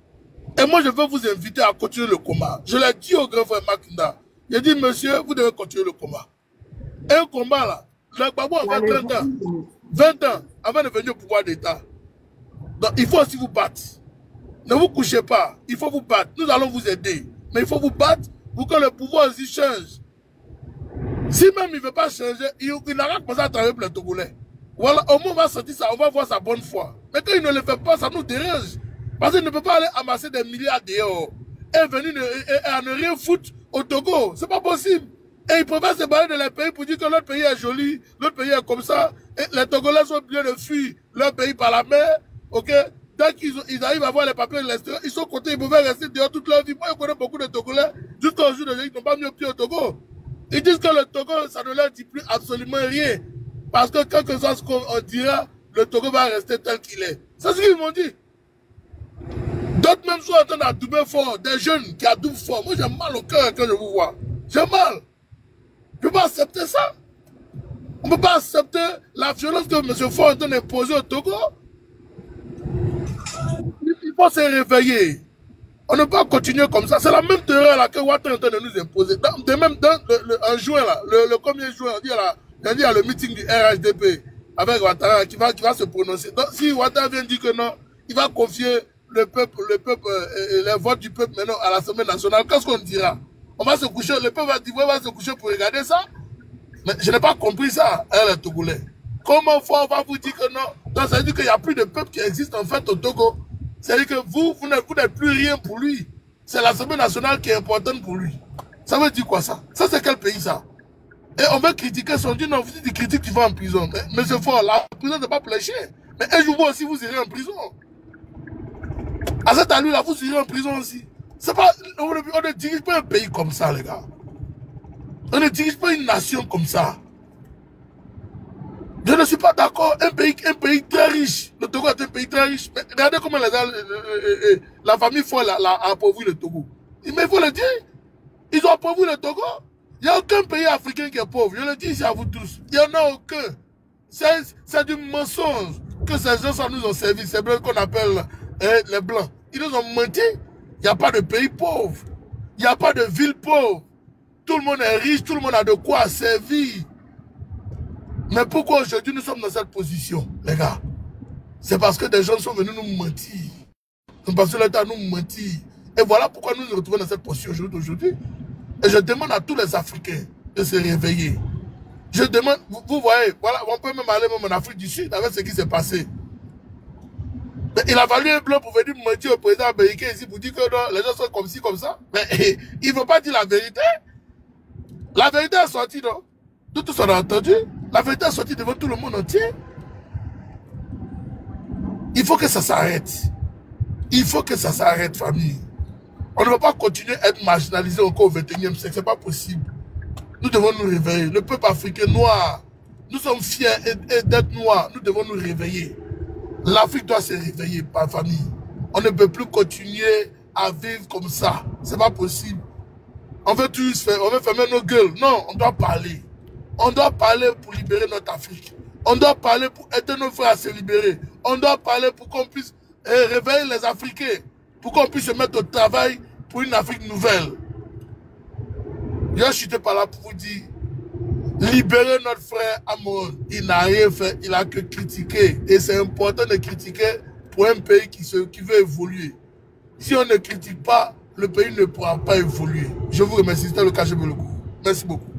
[SPEAKER 10] Et moi, je veux vous inviter à continuer le combat. Je l'ai dit au grand frère Makinda. J'ai dit, monsieur, vous devez continuer le combat. Et un combat là, le Gbagbo avait 30 ans, 20 ans avant de venir au pouvoir d'État. Donc, il faut aussi vous battre. Ne vous couchez pas. Il faut vous battre. Nous allons vous aider. Mais il faut vous battre pour que le pouvoir aussi change. Si même il ne veut pas changer, il n'aura pas ça à travailler pour les Togolais. Voilà, au moins on va sentir ça, on va voir sa bonne foi. Mais quand il ne le fait pas, ça nous dérange. Parce qu'il ne peut pas aller amasser des milliards dehors et venir à ne rien foutre au Togo. C'est pas possible. Et il préfère se balader dans les pays pour dire que notre pays est joli, notre pays est comme ça. Et les Togolais sont obligés de fuir leur pays par la mer. Ok? Dès qu'ils arrivent à avoir les papiers de l'extérieur, ils sont contents, ils pouvaient rester dehors toute leur vie. Moi, je connais beaucoup de Togolais, jusqu'au jour d'aujourd'hui, ils n'ont pas mis au pied au Togo. Ils disent que le Togo, ça ne leur dit plus absolument rien. Parce que quel que soit ce qu'on dira, le Togo va rester tel qu'il est. C'est ce qu'ils m'ont dit. D'autres même sont en train d'adouber fort, des jeunes qui adoubent fort. Moi, j'ai mal au cœur quand je vous vois. J'ai mal. Je ne peux pas accepter ça. On ne peut pas accepter la violence que M. Faure est en train d'imposer au Togo. Il faut se réveiller. On ne peut pas continuer comme ça. C'est la même terreur là que Ouattara est en train de nous imposer. De même, en juin, là, le 1er juin, il y a le meeting du RHDP avec Ouattara qui va se prononcer. Donc, si Ouattara vient dire que non, il va confier les votes du peuple maintenant à l'Assemblée nationale, qu'est-ce qu'on dira? On va se coucher, le peuple va se coucher pour regarder ça? Mais je n'ai pas compris ça, les Togolais. Comment on va vous dire que non? Donc, ça veut dire qu'il n'y a plus de peuple qui existe en fait au Togo. C'est-à-dire que vous n'êtes plus rien pour lui. C'est l'Assemblée nationale qui est importante pour lui. Ça veut dire quoi ça? Ça c'est quel pays ça? Et on veut critiquer son Dieu. Non, vous dites des critiques, tu vas en prison. Mais c'est fort, la prison n'est pas pléchée. Mais un jour aussi vous irez en prison. À cette allure-là, vous irez en prison aussi. C'est pas, on ne dirige pas un pays comme ça, les gars. On ne dirige pas une nation comme ça. Je ne suis pas d'accord. Un pays très riche. Le Togo est un pays très riche. Mais regardez comment la famille Faure a appauvri le Togo. Mais il faut le dire. Ils ont appauvri le Togo. Il n'y a aucun pays africain qui est pauvre. Je le dis ici à vous tous. Il n'y en a aucun. C'est du mensonge que ces gens nous ont servi. C'est bien qu'on appelle les Blancs. Ils nous ont menti. Il n'y a pas de pays pauvre. Il n'y a pas de ville pauvre. Tout le monde est riche. Tout le monde a de quoi servir. Mais pourquoi aujourd'hui nous sommes dans cette position, les gars? C'est parce que des gens sont venus nous mentir. C'est parce que l'État nous mentit. Et voilà pourquoi nous nous retrouvons dans cette position aujourd'hui. Et je demande à tous les Africains de se réveiller. Je demande, vous voyez, voilà, on peut même aller même en Afrique du Sud avec ce qui s'est passé. Mais il a fallu un blanc pour venir mentir au président américain ici pour dire que non, les gens sont comme ci, comme ça. Mais il ne veut pas dire la vérité. La vérité est sortie, non? Tout ça on a entendu. La vérité est sortie devant tout le monde entier. Il faut que ça s'arrête. Il faut que ça s'arrête, famille. On ne va pas continuer à être marginalisé encore au XXIe siècle. C'est pas possible. Nous devons nous réveiller. Le peuple africain noir, nous sommes fiers d'être noirs. Nous devons nous réveiller. L'Afrique doit se réveiller, par famille. On ne peut plus continuer à vivre comme ça. C'est pas possible. On veut tous faire, on veut fermer nos gueules. Non, on doit parler. On doit parler pour libérer notre Afrique. On doit parler pour aider nos frères à se libérer. On doit parler pour qu'on puisse réveiller les Africains. Pour qu'on puisse se mettre au travail pour une Afrique nouvelle. Je suis par là pour vous dire, libérez notre frère Amon. Il n'a rien fait, il a que critiqué. Et c'est important de critiquer pour un pays qui veut évoluer. Si on ne critique pas, le pays ne pourra pas évoluer. Je vous remercie, c'était le KGB Logo. Merci beaucoup.